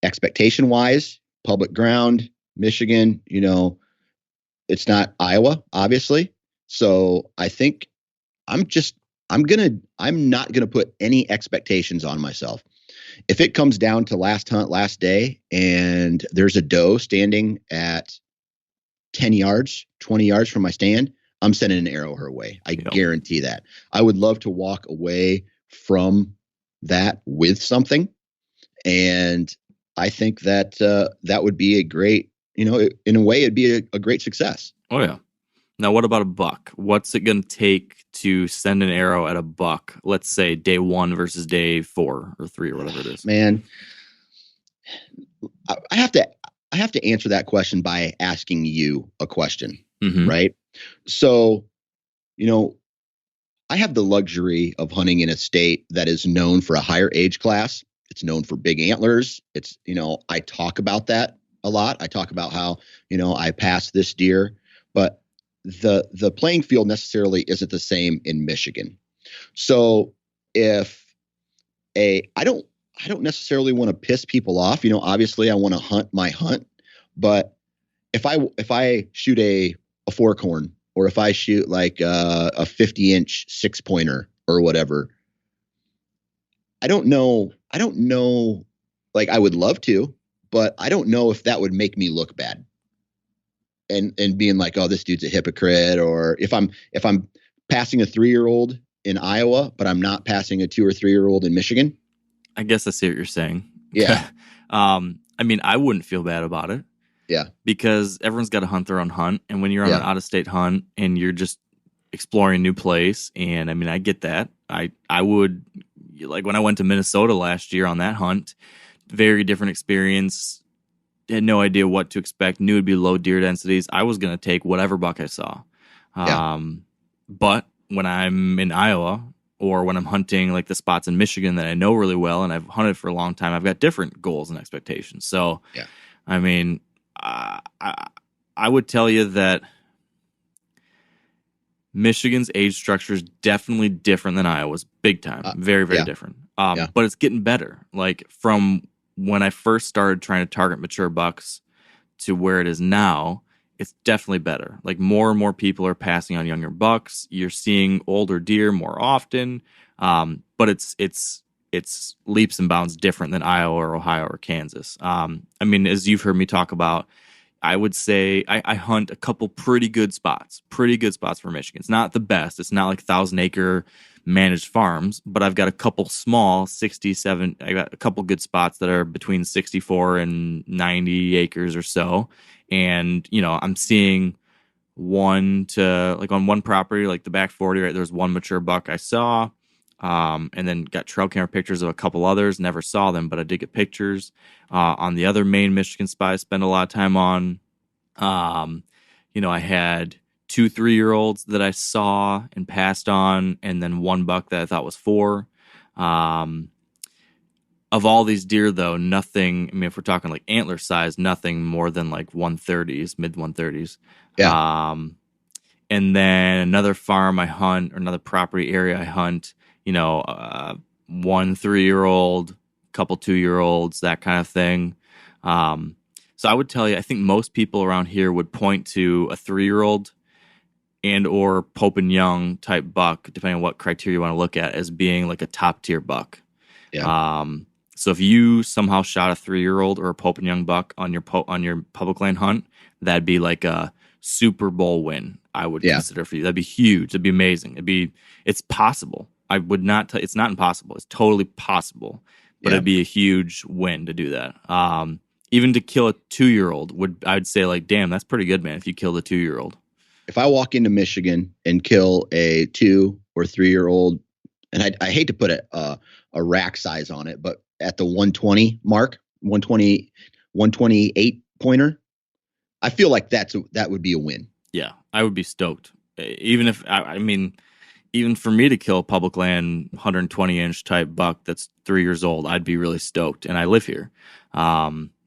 Expectation wise, public ground, Michigan, it's not Iowa, obviously. So I think I'm not going to put any expectations on myself. If it comes down to last hunt, last day, and there's a doe standing at 10 yards, 20 yards from my stand, I'm sending an arrow her way. I guarantee that. I would love to walk away from that with something. And I think that that would be a great, in a way, it'd be a great success. Oh, yeah. Now, what about a buck? What's it going to take to send an arrow at a buck? Let's say day 1 versus day 4 or 3 or whatever it is. Man, I have to answer that question by asking you a question, right? So you know, I have the luxury of hunting in a state that is known for a higher age class. It's known for big antlers. It's, I talk about that a lot. I talk about how, I passed this deer, but the playing field necessarily isn't the same in Michigan. So if I don't necessarily want to piss people off, obviously I want to hunt my hunt, but if I shoot a fork horn, or if I shoot like a 50-inch 6-pointer or whatever, I don't know. Like, I would love to, but I don't know if that would make me look bad. And being like, oh, this dude's a hypocrite, or if I'm passing a 3-year-old in Iowa, but I'm not passing a 2 or 3-year-old in Michigan. I guess I see what you're saying. Yeah. I mean, I wouldn't feel bad about it. Yeah. Because everyone's got to hunt their own hunt. And when you're on an out-of-state hunt and you're just exploring a new place, and I mean, I get that. I would, like when I went to Minnesota last year on that hunt, very different experience. Had no idea what to expect. Knew it'd be low deer densities. I was going to take whatever buck I saw. But when I'm in Iowa, or when I'm hunting like the spots in Michigan that I know really well and I've hunted for a long time, I've got different goals and expectations. So, I mean, I would tell you that Michigan's age structure is definitely different than Iowa's, big time, very, very different. But it's getting better. Like from when I first started trying to target mature bucks to where it is now, it's definitely better. Like more and more people are passing on younger bucks. You're seeing older deer more often, but it's leaps and bounds different than Iowa or Ohio or Kansas. I mean, as you've heard me talk about, I would say I hunt a couple pretty good spots for Michigan. It's not the best. It's not like 1,000-acre managed farms, but I've got a couple small 67. I got a couple good spots that are between 64 and 90 acres or so. And, I'm seeing one to like on one property, like the back 40, right? There's one mature buck I saw. And then got trail camera pictures of a couple others. Never saw them, but I did get pictures. On the other main Michigan spot I spent a lot of time on, I had 2 3-year-olds that I saw and passed on, and then one buck that I thought was 4. Of all these deer, though, nothing, I mean, if we're talking like antler size, nothing more than like 130s, mid 130s. Yeah. And then another farm I hunt, or another property area I hunt, 1 3-year-old, couple 2-year-olds, that kind of thing. So I would tell you, I think most people around here would point to a 3-year-old and or Pope and Young type buck, depending on what criteria you want to look at, as being like a top tier buck. Yeah. So if you somehow shot a 3-year-old or a Pope and Young buck on your public land hunt, that'd be like a Super Bowl win. I would consider for you. That'd be huge. It'd be amazing. It's possible. I would not. It's not impossible. It's totally possible. But it'd be a huge win to do that. Even to kill a 2-year-old I'd say like, damn, that's pretty good, man. If you killed a 2-year-old. If I walk into Michigan and kill a 2 or 3-year-old, and I hate to put a rack size on it, but at the 120 mark, 128 pointer, I feel like that would be a win. Yeah, I would be stoked. Even if even for me to kill a public land 120-inch type buck that's 3 years old, I'd be really stoked, and I live here.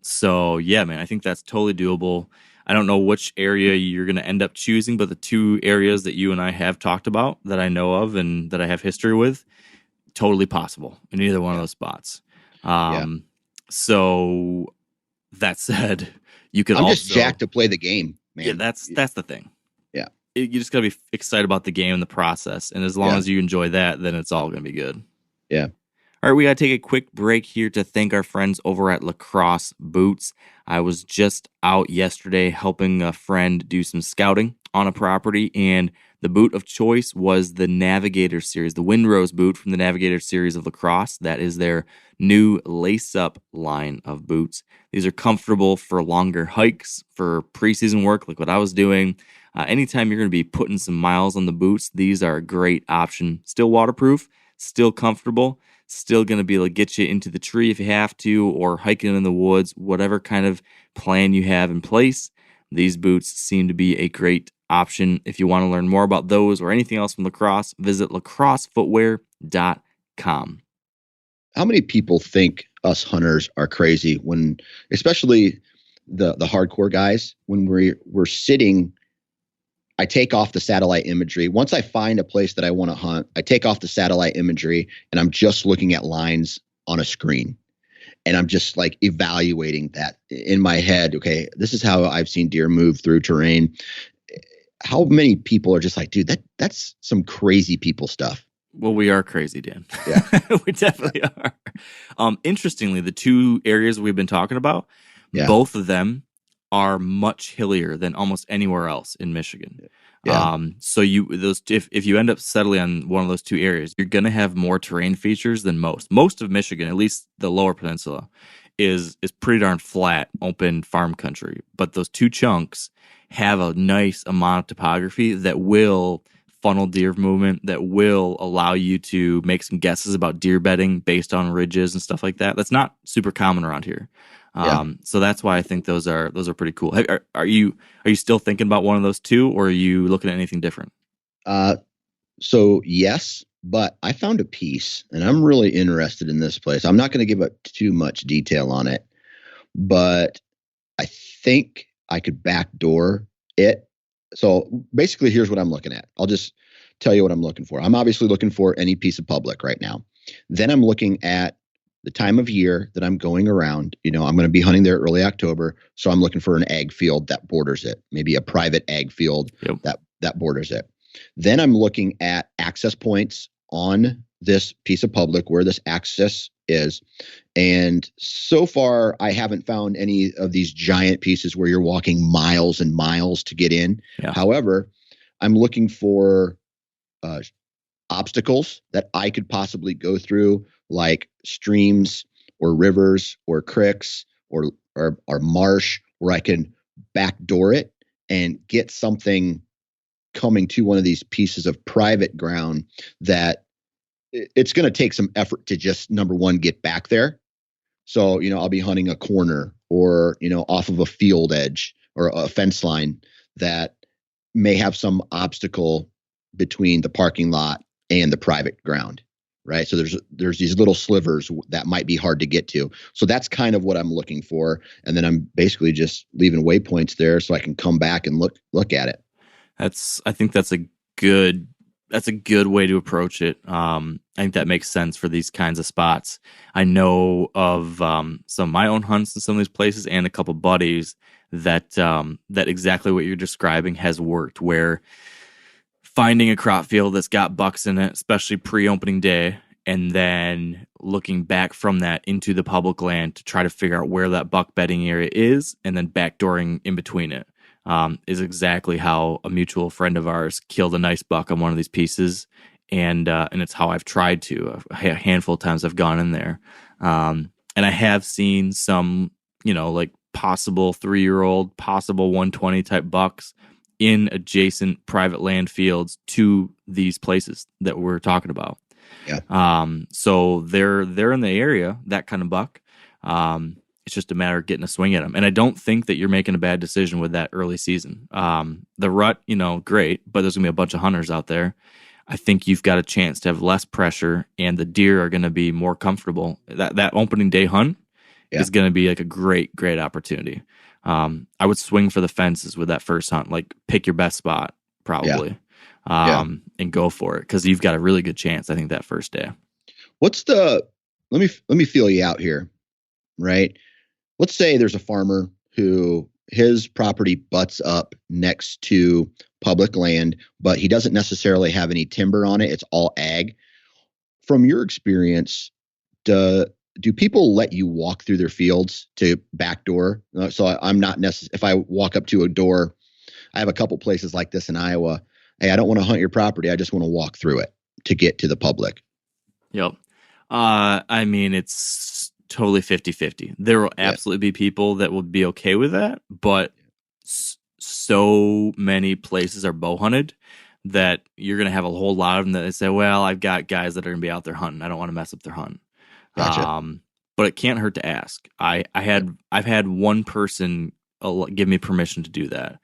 So yeah, man, I think that's totally doable. I don't know which area you're going to end up choosing, but the 2 areas that you and I have talked about that I know of and that I have history with, totally possible in either one of those spots. So that said, you could I'm also just jacked to play the game, man. Yeah, that's the thing. Yeah. You just got to be excited about the game and the process. And as long as you enjoy that, then it's all going to be good. Yeah. All right, we got to take a quick break here to thank our friends over at Lacrosse Boots. I was just out yesterday helping a friend do some scouting on a property, and the boot of choice was the Navigator series, the Windrose boot from the Navigator series of Lacrosse. That is their new lace-up line of boots. These are comfortable for longer hikes, for preseason work like what I was doing. Anytime you're going to be putting some miles on the boots, these are a great option. Still waterproof, still comfortable, still going to be able to get you into the tree if you have to, or hiking in the woods, whatever kind of plan you have in place. these boots seem to be a great option. If you want to learn more about those or anything else from lacrosse, visit lacrossefootwear.com. How many people think us hunters are crazy when, especially the hardcore guys, when we're sitting, I take off the satellite imagery. Once I find a place that I want to hunt, I take off the satellite imagery and I'm just looking at lines on a screen. And I'm just like evaluating that in my head. Okay, this is how I've seen deer move through terrain. How many people are just like, dude, that's some crazy people stuff. Well, we are crazy, Dan. Yeah. We definitely are. Interestingly, the two areas we've been talking about, Yeah. both of them are much hillier than almost anywhere else in Michigan. Yeah. So if you end up settling on one of those two areas, you're going to have more terrain features than most. Most of Michigan, at least the lower peninsula, is pretty darn flat, open farm country. But those two chunks have a nice amount of topography that will funnel deer movement, that will allow you to make some guesses about deer bedding based on ridges and stuff like that. That's not super common around here. So that's why I think those are pretty cool. Are you still thinking about one of those two, or are you looking at anything different? So yes, but I found a piece and I'm really interested in this place. I'm not going to give up too much detail on it, but I think I could backdoor it. So basically, here's what I'm looking at. I'll just tell you what I'm looking for. I'm obviously looking for any piece of public right now. Then I'm looking at the time of year that I'm going around. I'm going to be hunting there early October. So I'm looking for an ag field that borders it, maybe a private ag field that borders it. Then I'm looking at access points on this piece of public where this access is. And so far, I haven't found any of these giant pieces where you're walking miles and miles to get in. Yeah. However, I'm looking for obstacles that I could possibly go through, like streams or rivers or creeks or marsh, where I can backdoor it and get something coming to one of these pieces of private ground that it's going to take some effort to just, number one, get back there. So, I'll be hunting a corner or, off of a field edge or a fence line that may have some obstacle between the parking lot and the private ground, right? So there's these little slivers that might be hard to get to. So that's kind of what I'm looking for. And then I'm basically just leaving waypoints there so I can come back and look at it. I think that's a good way to approach it. I think that makes sense for these kinds of spots. I know of some of my own hunts in some of these places and a couple buddies that exactly what you're describing has worked, where finding a crop field that's got bucks in it, especially pre-opening day, and then looking back from that into the public land to try to figure out where that buck bedding area is, and then backdooring in between it. Is exactly how a mutual friend of ours killed a nice buck on one of these pieces, and it's how I've tried to. A handful of times I've gone in there, and I have seen some, like possible 3-year-old, possible 120 type bucks in adjacent private land fields to these places that we're talking about. Yeah. So they're in the area, that kind of buck. It's just a matter of getting a swing at them. And I don't think that you're making a bad decision with that early season. The rut, great, but there's going to be a bunch of hunters out there. I think you've got a chance to have less pressure, and the deer are going to be more comfortable. That opening day hunt is going to be like a great opportunity. I would swing for the fences with that first hunt, like pick your best spot probably, and go for it, because you've got a really good chance, I think, that first day. Let me feel you out here, right? Let's say there's a farmer who his property butts up next to public land, but he doesn't necessarily have any timber on it. It's all ag. From your experience, do people let you walk through their fields to backdoor? So I'm not necessarily, if I walk up to a door, I have a couple places like this in Iowa. Hey, I don't want to hunt your property. I just want to walk through it to get to the public. Yep. I mean, it's totally 50-50. There will absolutely be people that will be okay with that, but so many places are bow hunted that you're going to have a whole lot of them that say, well, I've got guys that are going to be out there hunting. I don't want to mess up their hunt. Gotcha. But it can't hurt to ask. I've had one person give me permission to do that.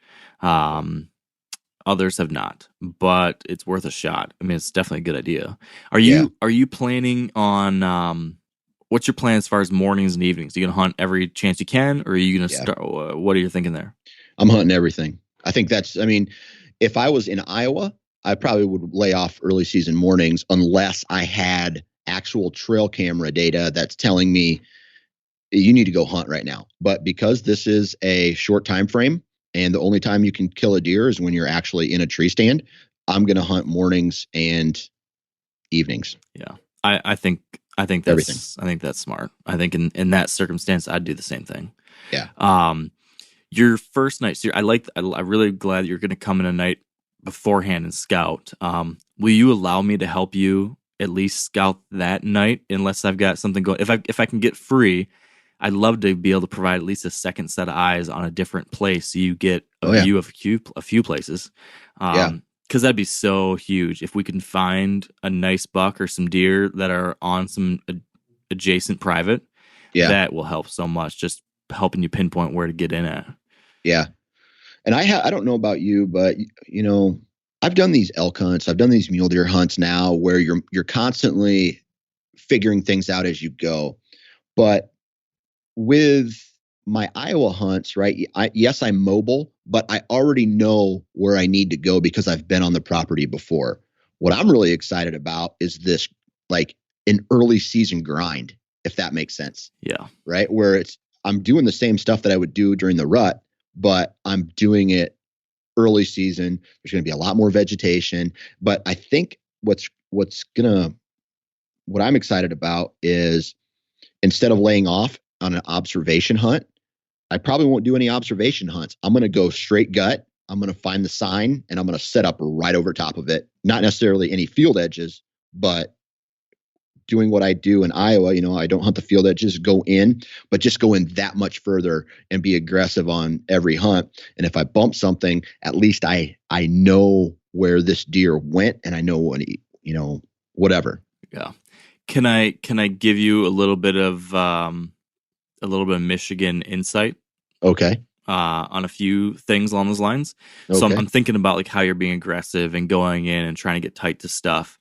Others have not, but it's worth a shot. I mean, it's definitely a good idea. Are you planning on what's your plan as far as mornings and evenings? Are you gonna hunt every chance you can, or are you gonna start? What are you thinking there? I'm hunting everything. I think if I was in Iowa, I probably would lay off early season mornings unless I had actual trail camera data that's telling me you need to go hunt right now. But because this is a short time frame and the only time you can kill a deer is when you're actually in a tree stand, I'm going to hunt mornings and evenings. Yeah. I think that's everything. I think that's smart. I think in that circumstance, I'd do the same thing. Yeah. Your first night, so I'm really glad you're going to come in a night beforehand and scout. Will you allow me to help you at least scout that night unless I've got something going? If I can get free, I'd love to be able to provide at least a second set of eyes on a different place so you get a view of a few places. Because that'd be so huge if we can find a nice buck or some deer that are on some adjacent private. Yeah, that will help so much, just helping you pinpoint where to get in at. Yeah. And I don't know about you, but I've done these elk hunts. I've done these mule deer hunts now where you're constantly figuring things out as you go. But with my Iowa hunts, right? Yes, I'm mobile, but I already know where I need to go because I've been on the property before. What I'm really excited about is this, like an early season grind, if that makes sense. Yeah. Right. Where I'm doing the same stuff that I would do during the rut, but I'm doing it early season. There's going to be a lot more vegetation, but I think what I'm excited about is instead of laying off on an observation hunt, I probably won't do any observation hunts. I'm going to go straight gut. I'm going to find the sign and I'm going to set up right over top of it. Not necessarily any field edges, but doing what I do in Iowa. I don't hunt the field edges, go in, but just go in that much further and be aggressive on every hunt. And if I bump something, at least I know where this deer went and I know when whatever. Yeah. Can I give you a little bit of Michigan insight? Okay. On a few things along those lines. Okay. So I'm thinking about like how you're being aggressive and going in and trying to get tight to stuff.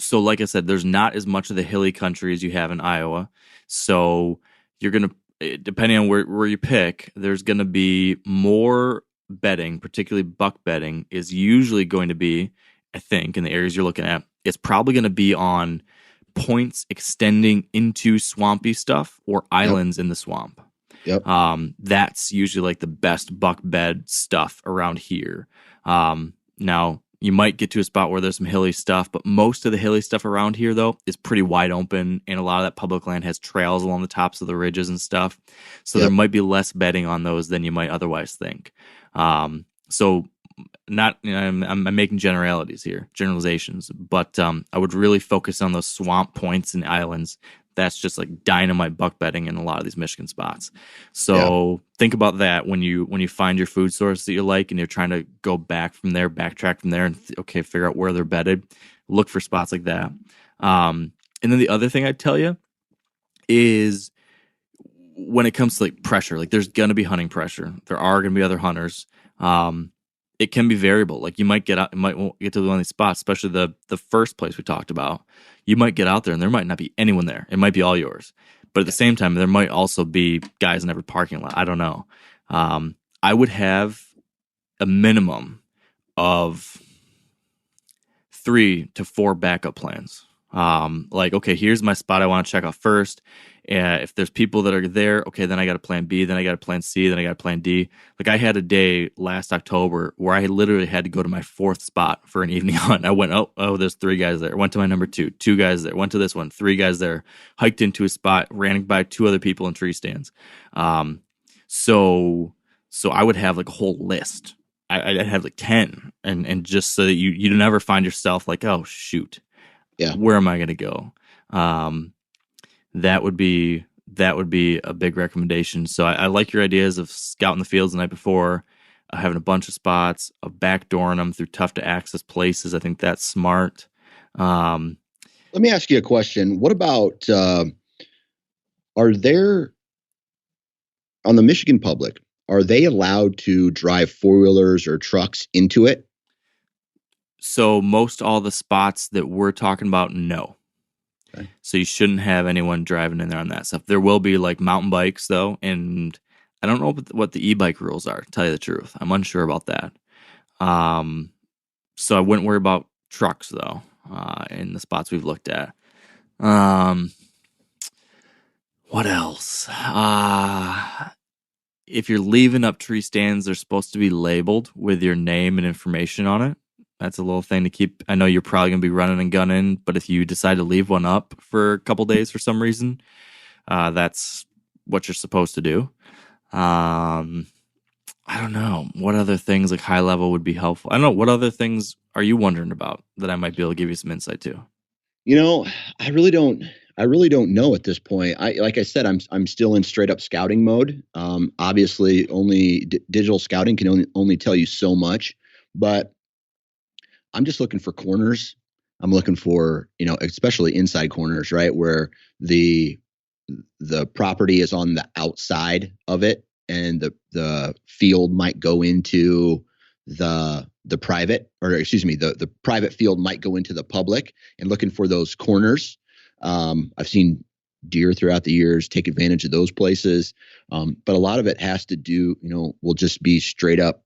So like I said, there's not as much of the hilly country as you have in Iowa. So you're going to, depending on where you pick, there's going to be more bedding, particularly buck bedding is usually going to be, I think, in the areas you're looking at, it's probably going to be on points extending into swampy stuff or islands in the swamp. Yep. That's usually like the best buck bed stuff around here. Now you might get to a spot where there's some hilly stuff, but most of the hilly stuff around here though is pretty wide open, and a lot of that public land has trails along the tops of the ridges and stuff. So there might be less bedding on those than you might otherwise think. So not, I'm making generalizations, but I would really focus on those swamp points and islands. That's just like dynamite buck bedding in a lot of these Michigan spots. So think about that when you find your food source that you like and you're trying to go back from there, backtrack from there, and figure out where they're bedded. Look for spots like that. And then the other thing I'd tell you is when it comes to like pressure, like there's gonna be hunting pressure. There are gonna be other hunters. It can be variable. Like you might won't get to one of these spots, especially the first place we talked about. You might get out there and there might not be anyone there. It might be all yours. But at the same time, there might also be guys in every parking lot. I don't know. I would have a minimum of 3 to 4 backup plans. Here's my spot I want to check out first. If there's people that are there, then I got a plan B, then I got a plan C, then I got a plan D. Like I had a day last October where I literally had to go to my 4th spot for an evening hunt. I went, there's 3 guys there. Went to my number 2, 2 guys there. Went to this one, 3 guys there. Hiked into a spot, ran by 2 other people in tree stands. So I would have like a whole list. I'd have like 10, and just so that you never find yourself like, oh shoot, where am I going to go? That would be a big recommendation. So I like your ideas of scouting the fields the night before, having a bunch of spots, backdooring them through tough to access places. I think that's smart. Let me ask you a question. What about, are there on the Michigan public, are they allowed to drive four-wheelers or trucks into it? So most all the spots that we're talking about, no. Okay. So you shouldn't have anyone driving in there on that stuff. There will be like mountain bikes though, and I don't know what the e-bike rules are, to tell you the truth. I'm unsure about that. So I wouldn't worry about trucks though, in the spots we've looked at. What else? If you're leaving up tree stands, they're supposed to be labeled with your name and information on it. That's a little thing to keep. I know you're probably going to be running and gunning, but if you decide to leave one up for a couple days for some reason, that's what you're supposed to do. I don't know. What other things like high level would be helpful? I don't know. What other things are you wondering about that I might be able to give you some insight to? I really don't know at this point. Like I said, I'm still in straight up scouting mode. Obviously only digital scouting can only tell you so much, but I'm just looking for corners. I'm looking for, especially inside corners, right? Where the property is on the outside of it and the field might go into the private, or excuse me, the private field might go into the public, and looking for those corners. I've seen deer throughout the years take advantage of those places. But a lot of it has to do, will just be straight up,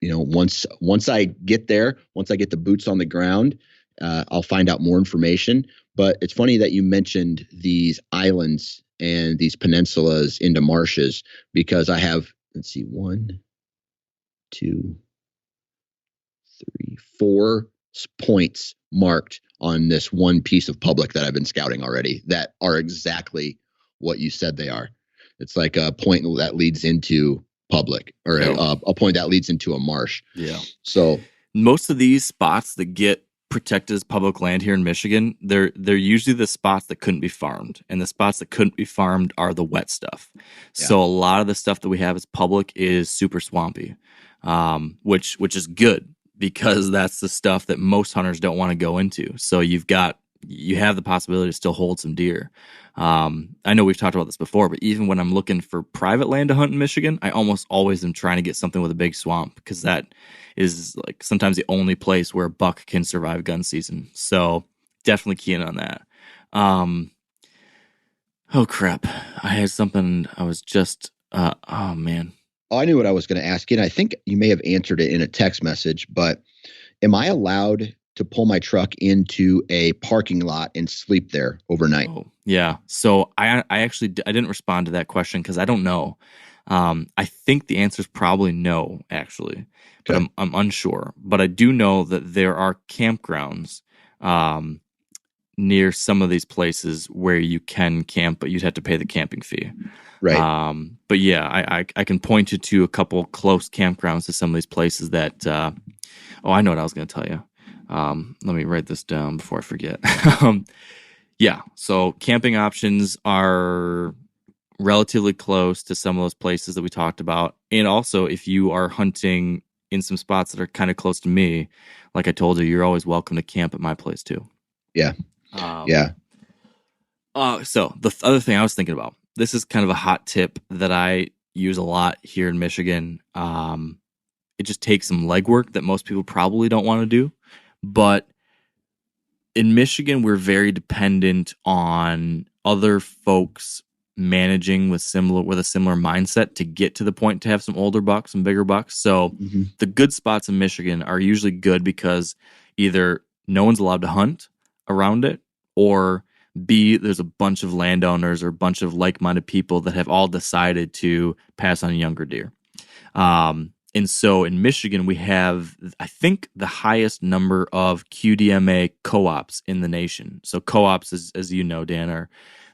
once I get there, once I get the boots on the ground, I'll find out more information. But it's funny that you mentioned these islands and these peninsulas into marshes, because I have, let's see, 1, 2, 3, 4 points marked on this one piece of public that I've been scouting already that are exactly what you said they are. It's like a point that leads into public, or a point that leads into a marsh. Yeah. So most of these spots that get protected as public land here in Michigan, they're usually the spots that couldn't be farmed, and the spots that couldn't be farmed are the wet stuff. Yeah. So a lot of the stuff that we have as public is super swampy, which is good, because that's the stuff that most hunters don't want to go into. So you have the possibility to still hold some deer. I know we've talked about this before, but even when I'm looking for private land to hunt in Michigan, I almost always am trying to get something with a big swamp, because that is like sometimes the only place where a buck can survive gun season. So definitely keying on that. Oh crap. I had something I was just, oh man. Oh, I knew what I was going to ask you, and I think you may have answered it in a text message, but am I allowed to pull my truck into a parking lot and sleep there overnight? Oh, yeah. So I didn't respond to that question because I don't know. I think the answer is probably no, actually, but Okay. I'm unsure. But I do know that there are campgrounds near some of these places where you can camp, but you'd have to pay the camping fee. Right. But yeah, I can point you to a couple close campgrounds to some of these places that. I know what I was going to tell you. Let me write this down before I forget. Yeah, so camping options are relatively close to some of those places that we talked about. And also, if you are hunting in some spots that are kind of close to me, like I told you, you're always welcome to camp at my place too. Yeah. Yeah. So the other thing I was thinking about, this is kind of a hot tip that I use a lot here in Michigan. It just takes some legwork that most people probably don't want to do. But in Michigan, we're very dependent on other folks managing with a similar mindset to get to the point to have some older bucks and bigger bucks. So the good spots in Michigan are usually good because either no one's allowed to hunt around it, or B, there's a bunch of landowners or a bunch of like-minded people that have all decided to pass on younger deer. And so in Michigan, we have, I think, the highest number of QDMA co-ops in the nation. So co-ops, as you know, Dan, are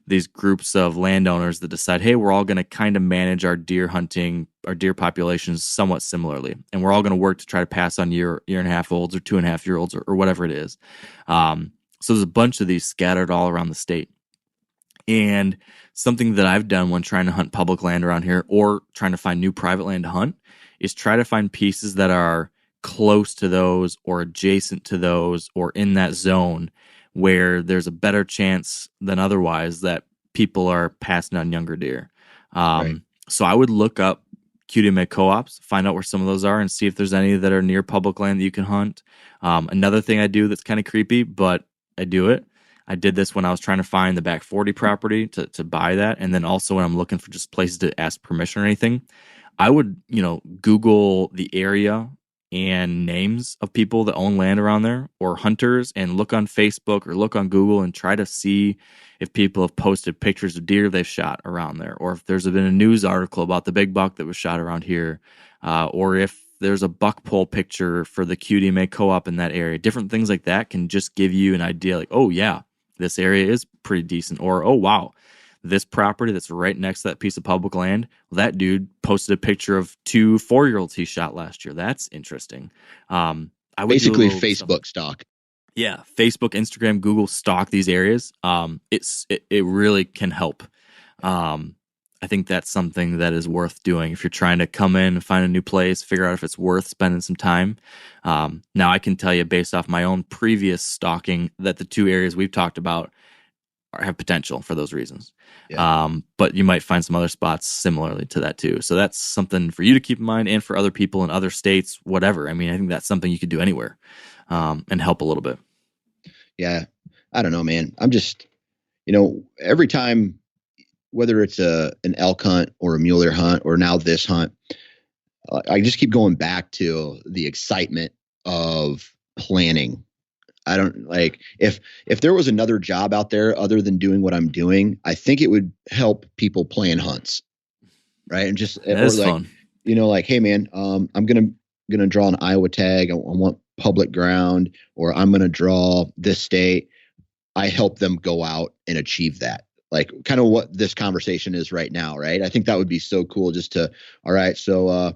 these groups of landowners that decide, hey, we're all going to kind of manage our deer hunting, our deer populations somewhat similarly. And we're all going to work to try to pass on year and a half olds or 2.5 year olds or whatever it is. So there's a bunch of these scattered all around the state. And something that I've done when trying to hunt public land around here or trying to find new private land to hunt is try to find pieces that are close to those or adjacent to those or in that zone where there's a better chance than otherwise that people are passing on younger deer. Right. So I would look up QDMA co-ops, find out where some of those are, and see if there's any that are near public land that you can hunt. Another thing I do that's kind of creepy, but I do it. I did this when I was trying to find the back 40 property to buy that, and then also when I'm looking for just places to ask permission or anything, I would, Google the area and names of people that own land around there or hunters, and look on Facebook or look on Google and try to see if people have posted pictures of deer they've shot around there, or if there's been a news article about the big buck that was shot around here, or if there's a buck pole picture for the QDMA co-op in that area. Different things like that can just give you an idea like, oh yeah, this area is pretty decent, or oh wow, this property that's right next to that piece of public land, well, that dude posted a picture of 2 4-year-olds he shot last year. That's interesting. I would basically Facebook stock. Yeah, Facebook, Instagram, Google stalk these areas. It really can help. I think that's something that is worth doing if you're trying to come in and find a new place, figure out if it's worth spending some time. Now, I can tell you based off my own previous stalking that the 2 areas we've talked about have potential for those reasons. Yeah. But you might find some other spots similarly to that too. So that's something for you to keep in mind, and for other people in other states, whatever. I mean, I think that's something you could do anywhere, and help a little bit. Yeah. I don't know, man. I'm just, every time, whether it's an elk hunt or a mule deer hunt or now this hunt, I just keep going back to the excitement of planning. I don't like if there was another job out there other than doing what I'm doing, I think it would help people plan hunts. Right. And just, that's fun. Like, hey man, I'm going to draw an Iowa tag. I want public ground, or I'm going to draw this state. I help them go out and achieve that. Like kind of what this conversation is right now. Right. I think that would be so cool just to, all right. So,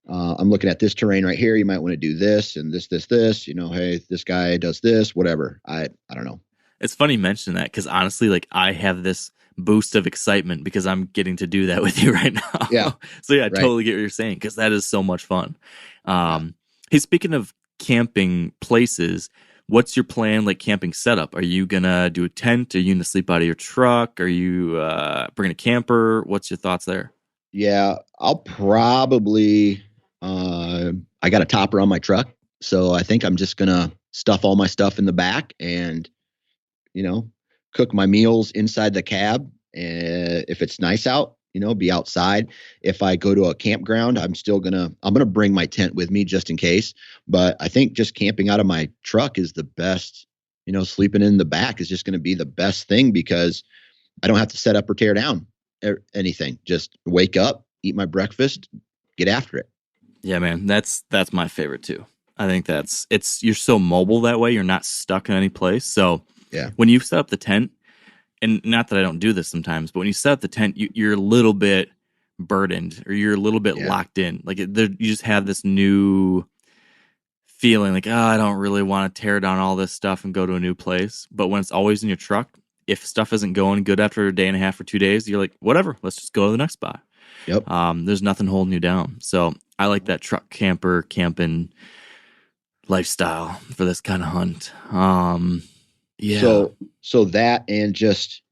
I'm looking at this terrain right here. You might want to do this and this, hey, this guy does this, whatever. I don't know. It's funny you mention that, because honestly, like, I have this boost of excitement because I'm getting to do that with you right now. Yeah. So yeah, I totally get what you're saying, because that is so much fun. Hey, speaking of camping places, what's your plan, like camping setup? Are you going to do a tent? Are you going to sleep out of your truck? Are you bringing a camper? What's your thoughts there? Yeah, I'll probably... I got a topper on my truck, so I think I'm just gonna stuff all my stuff in the back and, cook my meals inside the cab. If it's nice out, be outside. If I go to a campground, I'm gonna bring my tent with me just in case. But I think just camping out of my truck is the best. Sleeping in the back is just going to be the best thing, because I don't have to set up or tear down anything. Just wake up, eat my breakfast, get after it. Yeah, man, that's my favorite too. I think you're so mobile that way. You're not stuck in any place. So yeah, when you set up the tent, and not that I don't do this sometimes, but when you set up the tent, you're a little bit burdened, or you're a little bit locked in. Like you just have this new feeling like, I don't really want to tear down all this stuff and go to a new place. But when it's always in your truck, if stuff isn't going good after a day and a half or 2 days, you're like, whatever, let's just go to the next spot. Yep. There's nothing holding you down. So I like that truck camper camping lifestyle for this kind of hunt. Yeah. So that, and just,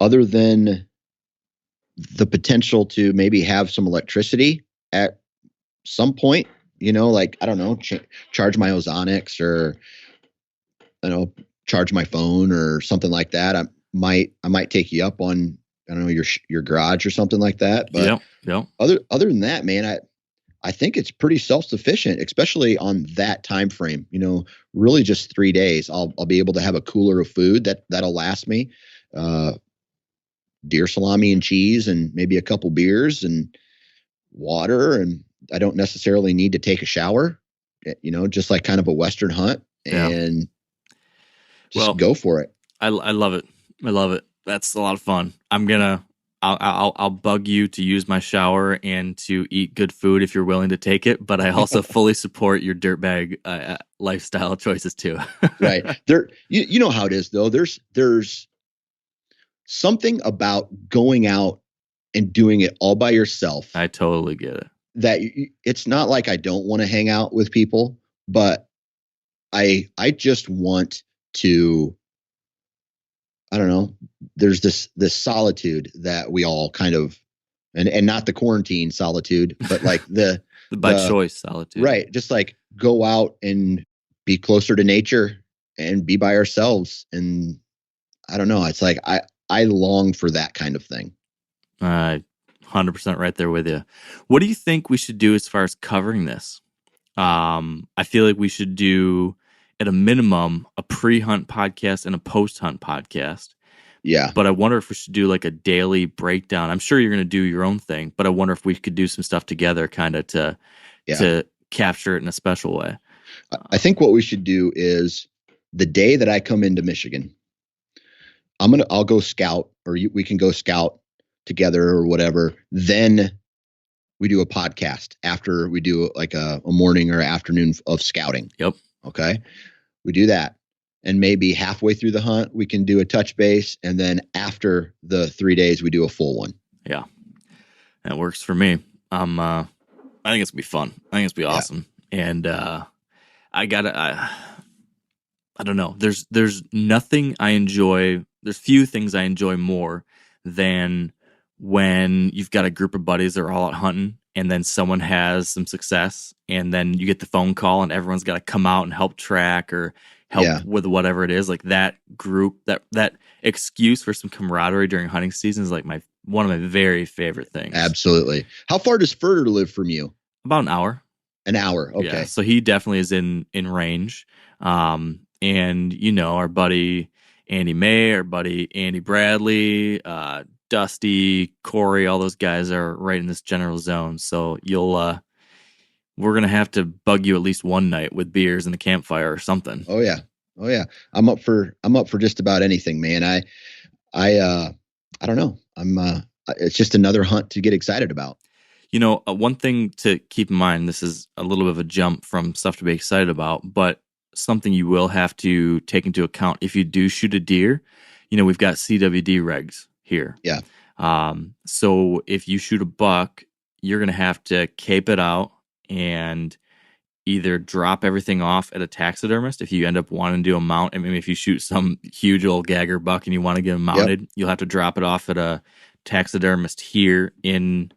other than the potential to maybe have some electricity at some point, like, I don't know, charge my ozonics, or, charge my phone or something like that. I might take you up on, I don't know, your garage or something like that. But yeah. Other than that, man, I think it's pretty self-sufficient, especially on that time frame. Really just 3 days. I'll be able to have a cooler of food that'll last me. Deer salami and cheese, and maybe a couple beers and water, and I don't necessarily need to take a shower. Just like kind of a Western hunt, and just go for it. I love it. I love it. That's a lot of fun. I'll bug you to use my shower and to eat good food if you're willing to take it, but I also fully support your dirtbag lifestyle choices too. Right. You know how it is though. There's something about going out and doing it all by yourself. I totally get it. That it's not like I don't want to hang out with people, but I just want to I don't know, there's this solitude that we all kind of, and not the quarantine solitude, but like the by choice solitude. Right. Just like go out and be closer to nature and be by ourselves. And I don't know. It's like, I long for that kind of thing. 100% right there with you. What do you think we should do as far as covering this? I feel like we should do, at a minimum, a pre-hunt podcast and a post-hunt podcast. Yeah. But I wonder if we should do like a daily breakdown. I'm sure you're going to do your own thing, but I wonder if we could do some stuff together kind of to capture it in a special way. I think what we should do is the day that I come into Michigan, I'll go scout, or we can go scout together or whatever. Then we do a podcast after we do like a morning or afternoon of scouting. Yep. Okay. We do that. And maybe halfway through the hunt, we can do a touch base. And then after the 3 days, we do a full one. Yeah. That works for me. I think it's gonna be fun. I think it's gonna be awesome. And I don't know. There's nothing I enjoy. There's few things I enjoy more than when you've got a group of buddies that are all out hunting, and then someone has some success, and then you get the phone call, and everyone's got to come out and help track or help with whatever it is. Like that group, that excuse for some camaraderie during hunting season is like one of my very favorite things. Absolutely. How far does Furter live from you? About an hour. An hour. Okay. Yeah, so he definitely is in range. And our buddy Andy May, our buddy Andy Bradley, Dusty, Corey, all those guys are right in this general zone. So we're going to have to bug you at least one night with beers and a campfire or something. Oh yeah. I'm up for just about anything, man. I don't know. It's just another hunt to get excited about. One thing to keep in mind, this is a little bit of a jump from stuff to be excited about, but something you will have to take into account if you do shoot a deer. We've got CWD regs here. Yeah. So if you shoot a buck, you're going to have to cape it out and either drop everything off at a taxidermist if you end up wanting to do a mount. I mean, if you shoot some huge old gagger buck and you want to get him mounted, you'll have to drop it off at a taxidermist here in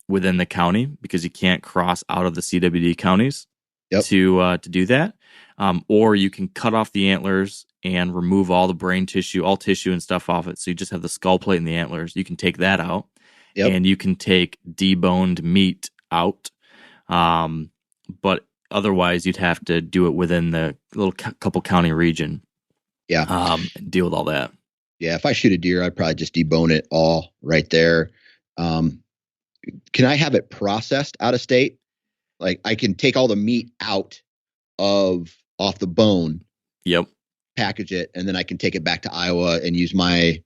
within the county, because you can't cross out of the CWD counties to do that. Or you can cut off the antlers and remove all the brain tissue, all tissue and stuff off it. So you just have the skull plate and the antlers. You can take that out, and you can take deboned meat out. But otherwise, you'd have to do it within the little couple county region. Yeah. And deal with all that. Yeah. If I shoot a deer, I'd probably just debone it all right there. Can I have it processed out of state? Like I can take all the meat out off the bone. Yep. Package it, and then I can take it back to Iowa and use my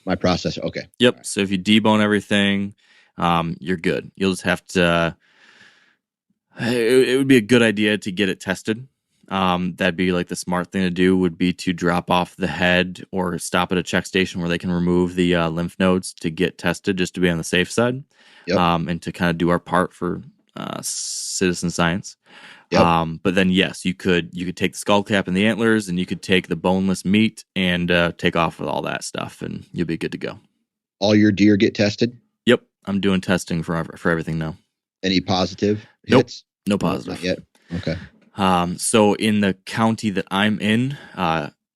processor. Okay. Yep. Right. So if you debone everything, you're good. You'll just have to. It would be a good idea to get it tested. That'd be like the smart thing to do would be to drop off the head or stop at a check station where they can remove the lymph nodes to get tested, just to be on the safe side. Yep. And to kind of do our part for citizen science. Yep. But then yes, you could take the skull cap and the antlers, and you could take the boneless meat and take off with all that stuff, and you'll be good to go. All your deer get tested? Yep. I'm doing testing for everything now. Any positive Nope. hits? No positive. Not yet. Okay. So in the county that I'm in,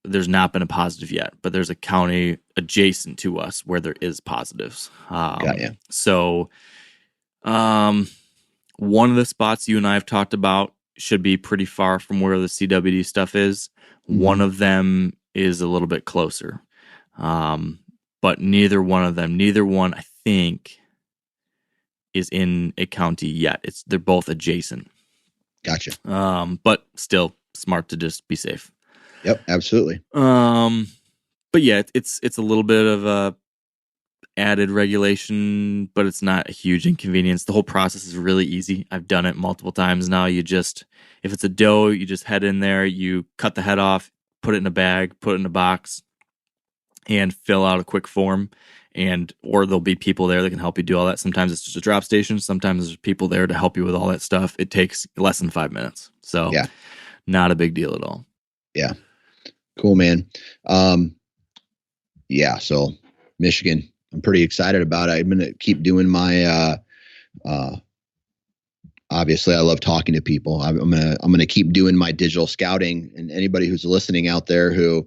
there's not been a positive yet, but there's a county adjacent to us where there is positives. Got you. So, one of the spots you and I have talked about should be pretty far from where the CWD stuff is. Mm-hmm. One of them is a little bit closer. But neither one, I think, is in a county yet. They're both adjacent. Gotcha. But still smart to just be safe. Yep, absolutely. But yeah, it's a little bit of a added regulation, but it's not a huge inconvenience. The whole process is really easy. I've done it multiple times now. If it's a doe, you just head in there, you cut the head off, put it in a bag, put it in a box, and fill out a quick form. Or there'll be people there that can help you do all that. Sometimes it's just a drop station. Sometimes there's people there to help you with all that stuff. It takes less than 5 minutes. So not a big deal at all. Yeah. Cool, man. Yeah. So Michigan, I'm pretty excited about it. I'm going to keep doing my, obviously I love talking to people. I'm going to keep doing my digital scouting, and anybody who's listening out there who,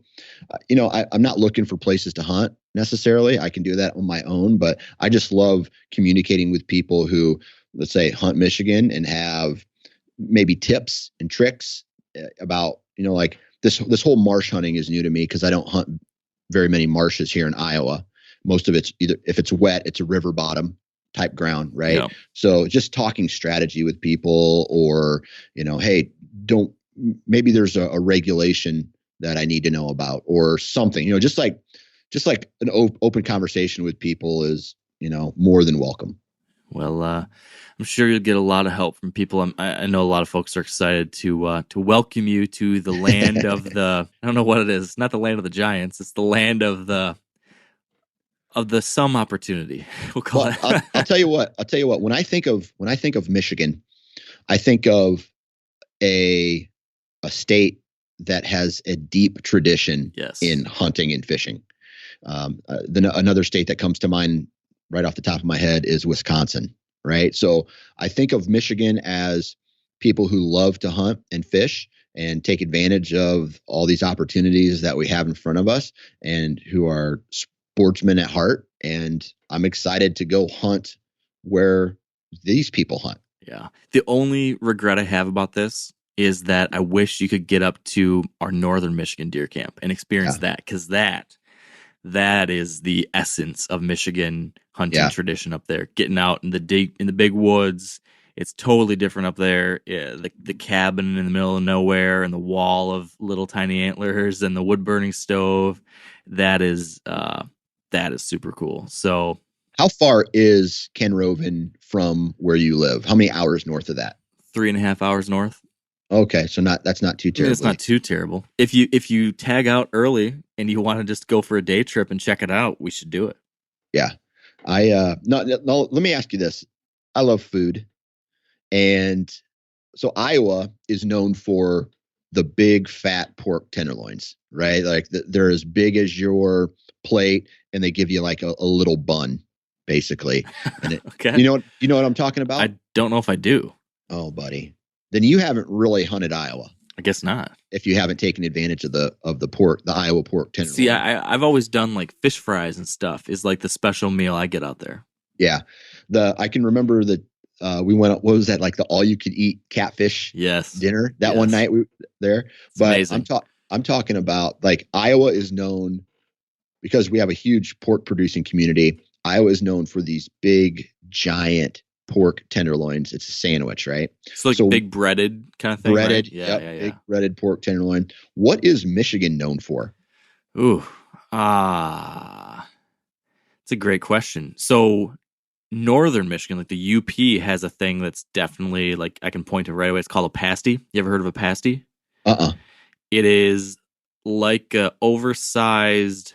I'm not looking for places to hunt necessarily. I can do that on my own, but I just love communicating with people who, let's say, hunt Michigan and have maybe tips and tricks about, like this whole marsh hunting is new to me because I don't hunt very many marshes here in Iowa. Most of it's either, if it's wet, it's a river bottom type ground, right? Yeah. So just talking strategy with people, or, hey, maybe there's a regulation that I need to know about or something, just like an open conversation with people is, more than welcome. Well, I'm sure you'll get a lot of help from people. I know a lot of folks are excited to welcome you to the land of the, I don't know what it is. It's not the land of the giants. It's the land of the some opportunity. We'll call it. I'll tell you what. When I think of Michigan, I think of a state that has a deep tradition in hunting and fishing. Another state that comes to mind right off the top of my head is Wisconsin, right? So I think of Michigan as people who love to hunt and fish and take advantage of all these opportunities that we have in front of us, and who are sportsmen at heart. And I'm excited to go hunt where these people hunt. Yeah. The only regret I have about this is that I wish you could get up to our northern Michigan deer camp and experience that, because that is the essence of Michigan hunting tradition up there. Getting out in the big woods. It's totally different up there. Yeah, the cabin in the middle of nowhere and the wall of little tiny antlers and the wood burning stove. That is super cool. So how far is Kenroven from where you live? How many hours north of that? 3.5 hours north. Okay, so that's not too terrible. It's not too terrible. If you tag out early and you want to just go for a day trip and check it out, we should do it. Yeah. No, let me ask you this. I love food. And so Iowa is known for the big fat pork tenderloins, right? Like they're as big as your plate, and they give you like a little bun, basically. And okay. You know what I'm talking about? I don't know if I do. Oh, buddy. Then you haven't really hunted Iowa. I guess not. If you haven't taken advantage of the pork, the Iowa pork tenderloin. See, I've always done like fish fries and stuff is like the special meal I get out there. Yeah. I can remember that we went, what was that, like the all you could eat catfish dinner that one night we there. It's but amazing. I'm talking about, like, Iowa is known because we have a huge pork producing community. Iowa is known for these big giant pork tenderloins. It's a sandwich, right? So big breaded kind of thing. Breaded, right? Yeah. Big breaded pork tenderloin. What is Michigan known for? Ooh, it's a great question. So northern Michigan, like the UP, has a thing that's definitely, like, I can point to right away. It's called a pasty. You ever heard of a pasty? It is like a oversized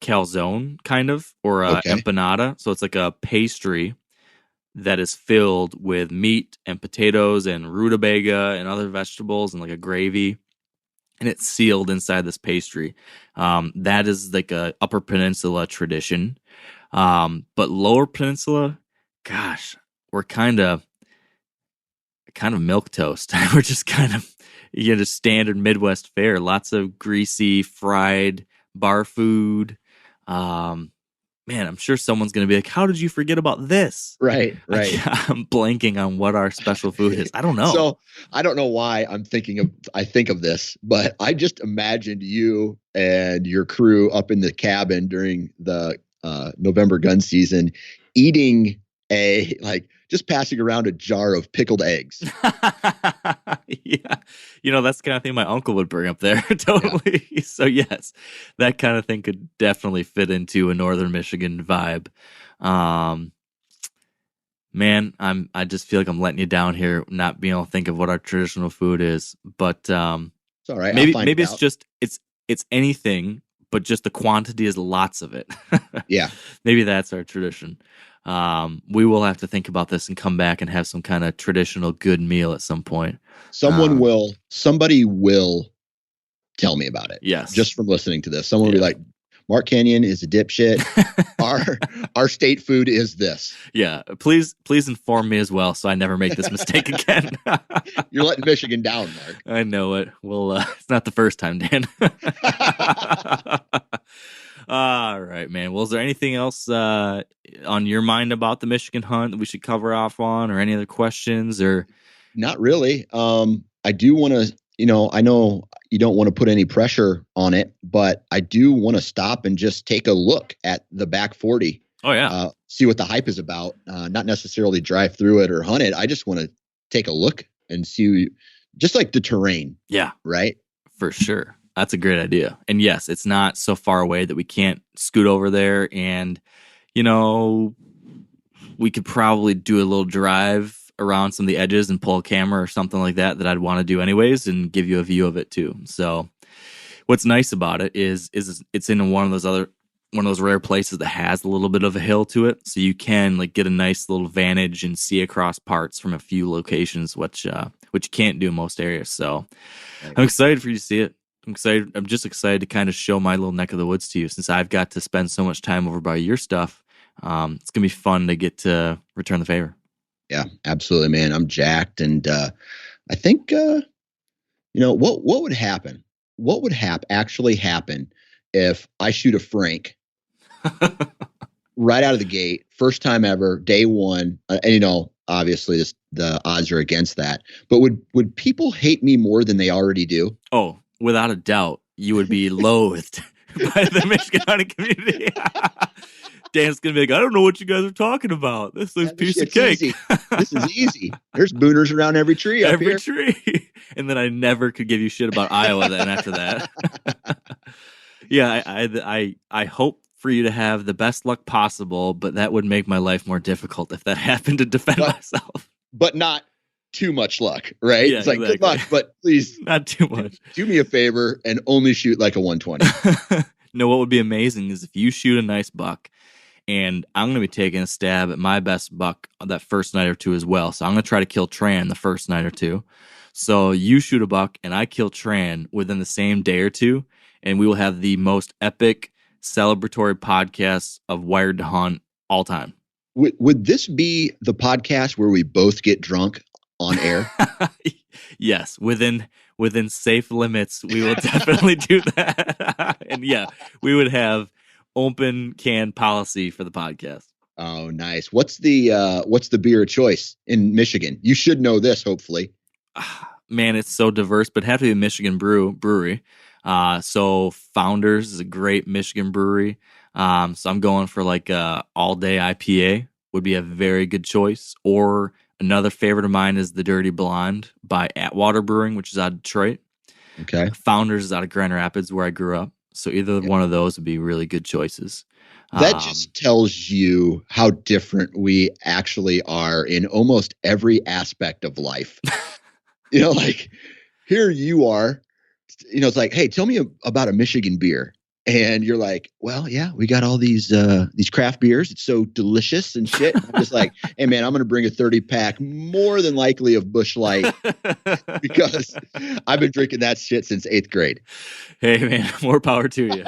calzone, kind of, or a empanada. So it's like a pastry that is filled with meat and potatoes and rutabaga and other vegetables and like a gravy, and it's sealed inside this pastry. That is like a Upper Peninsula tradition. But Lower Peninsula, gosh, we're kind of milquetoast. We're just kind of, just standard Midwest fare. Lots of greasy, fried bar food. Man, I'm sure someone's going to be like, how did you forget about this? Right. I'm blanking on what our special food is. I don't know. So I don't know why I think of this, but I just imagined you and your crew up in the cabin during the November gun season eating just passing around a jar of pickled eggs. Yeah. That's the kind of thing my uncle would bring up there. Totally. Yeah. So yes, that kind of thing could definitely fit into a Northern Michigan vibe. Man, I just feel like I'm letting you down here, not being able to think of what our traditional food is, but, it's all right. Maybe it's just, it's anything, but just the quantity is lots of it. Yeah. Maybe that's our tradition. We will have to think about this and come back and have some kind of traditional good meal at some point. Somebody will tell me about it. Yes. Just from listening to this, someone will be like, Mark Kenyon is a dipshit. Our state food is this. Yeah. Please inform me as well, so I never make this mistake again. You're letting Michigan down, Mark. I know it. Well, it's not the first time, Dan. All right, man. Well, is there anything else on your mind about the Michigan hunt that we should cover off on, or any other questions? Or not really. I do want to, I know you don't want to put any pressure on it, but I do want to stop and just take a look at the back 40. Oh yeah. See what the hype is about. Not necessarily drive through it or hunt it. I just want to take a look and see just like the terrain. Yeah. Right. For sure. That's a great idea. And yes, it's not so far away that we can't scoot over there. And, we could probably do a little drive around some of the edges and pull a camera or something like that I'd want to do anyways and give you a view of it too. So what's nice about it is it's in one of those rare places that has a little bit of a hill to it. So you can like get a nice little vantage and see across parts from a few locations, which you can't do in most areas. So I'm excited for you to see it. I'm just excited to kind of show my little neck of the woods to you, since I've got to spend so much time over by your stuff. It's going to be fun to get to return the favor. Yeah, absolutely, man. I'm jacked. And I think, what would happen? What would actually happen if I shoot a Frank right out of the gate, first time ever, day one? And, obviously the odds are against that. But would people hate me more than they already do? Oh, without a doubt, you would be loathed by the Michigan hunting community. Dan's going to be like, I don't know what you guys are talking about. This is a piece of cake. Easy. This is easy. There's booners around every tree up here. Every tree. And then I never could give you shit about Iowa then after that. Yeah, I hope for you to have the best luck possible, but that would make my life more difficult if that happened to defend myself. But not too much luck, right? Yeah, it's like, exactly. Good luck, but please. Not too much. Do me a favor and only shoot like a 120. No, what would be amazing is if you shoot a nice buck, and I'm going to be taking a stab at my best buck that first night or two as well. So I'm going to try to kill Tran the first night or two. So you shoot a buck and I kill Tran within the same day or two, and we will have the most epic celebratory podcast of Wired to Hunt all time. Would this be the podcast where we both get drunk on air? Yes, within safe limits, we will definitely do that. And yeah, we would have open can policy for the podcast. Oh, nice. What's the beer of choice in Michigan? You should know this, hopefully. Man, it's so diverse, but have to be a Michigan brewery. So Founders is a great Michigan brewery. So I'm going for like all day IPA would be a very good choice. Or another favorite of mine is the Dirty Blonde by Atwater Brewing, which is out of Detroit. Okay. Founders is out of Grand Rapids, where I grew up. So either one of those would be really good choices. That just tells you how different we actually are in almost every aspect of life. Like here you are, it's like, hey, tell me about a Michigan beer. And you're like, well, yeah, we got all these craft beers. It's so delicious and shit. I'm just like, hey, man, I'm going to bring a 30 pack, more than likely of Busch Light, because I've been drinking that shit since 8th grade. Hey, man, more power to you.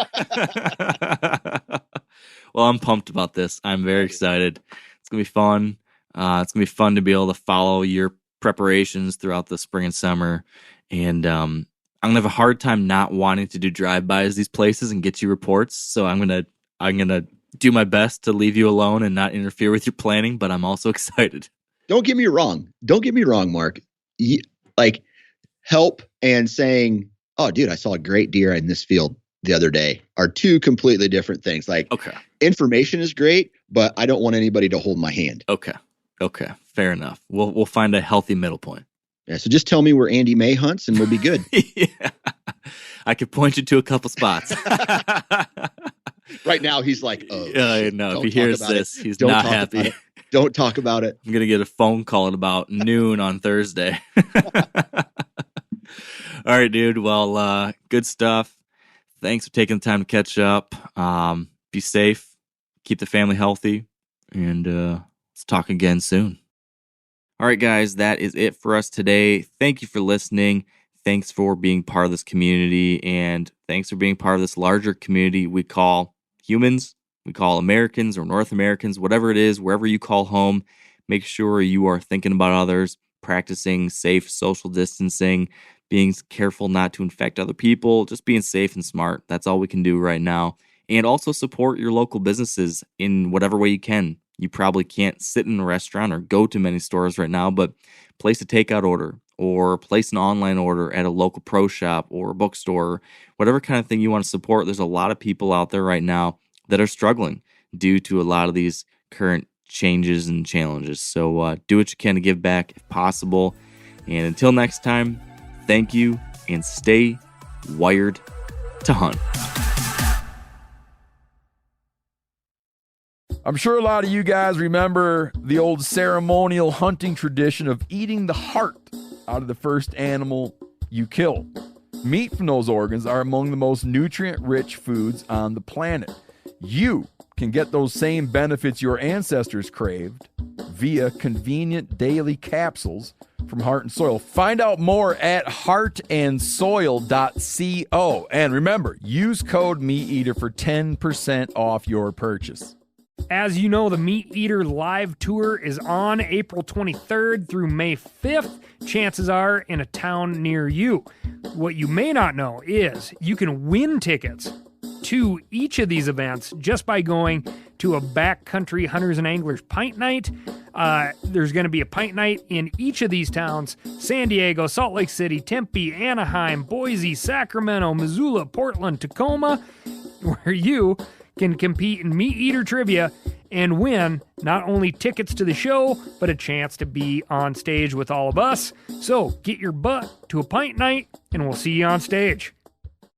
Well, I'm pumped about this. I'm very excited. It's going to be fun. It's going to be fun to be able to follow your preparations throughout the spring and summer. And I'm going to have a hard time not wanting to do drive-bys these places and get you reports. So I'm going to do my best to leave you alone and not interfere with your planning, but I'm also excited. Don't get me wrong, Mark. Help and saying, oh, dude, I saw a great deer in this field the other day are two completely different things. Like, okay, information is great, but I don't want anybody to hold my hand. Okay. Fair enough. We'll find a healthy middle point. Yeah, so just tell me where Andy May hunts and we'll be good. Yeah. I could point you to a couple spots. Right now, he's like, oh, no, if he hears this, he's not happy. Don't talk about it. I'm going to get a phone call at about noon on Thursday. All right, dude. Well, good stuff. Thanks for taking the time to catch up. Be safe. Keep the family healthy. And let's talk again soon. All right, guys, that is it for us today. Thank you for listening. thanks for being part of this community, and thanks for being part of this larger community we call humans, we call Americans or North Americans, whatever it is, wherever you call home. Make sure you are thinking about others, practicing safe social distancing, being careful not to infect other people, just being safe and smart. That's all we can do right now. And also support your local businesses in whatever way you can. You probably can't sit in a restaurant or go to many stores right now, but place a takeout order or place an online order at a local pro shop or a bookstore, whatever kind of thing you want to support. There's a lot of people out there right now that are struggling due to a lot of these current changes and challenges. So do what you can to give back if possible. And until next time, thank you and stay wired to hunt. I'm sure a lot of you guys remember the old ceremonial hunting tradition of eating the heart out of the first animal you kill. Meat from those organs are among the most nutrient-rich foods on the planet. You can get those same benefits your ancestors craved via convenient daily capsules from Heart and Soil. Find out more at heartandsoil.co. And remember, use code MeatEater for 10% off your purchase. As you know, the Meat Eater live tour is on April 23rd through May 5th. Chances are in a town near you. What you may not know is you can win tickets to each of these events just by going to a backcountry hunters and anglers pint night. There's going to be a pint night in each of these towns: San Diego, Salt Lake City, Tempe, Anaheim, Boise, Sacramento, Missoula, Portland, Tacoma, where you can compete in Meat Eater trivia and win not only tickets to the show, but a chance to be on stage with all of us. So get your butt to a pint night, and we'll see you on stage.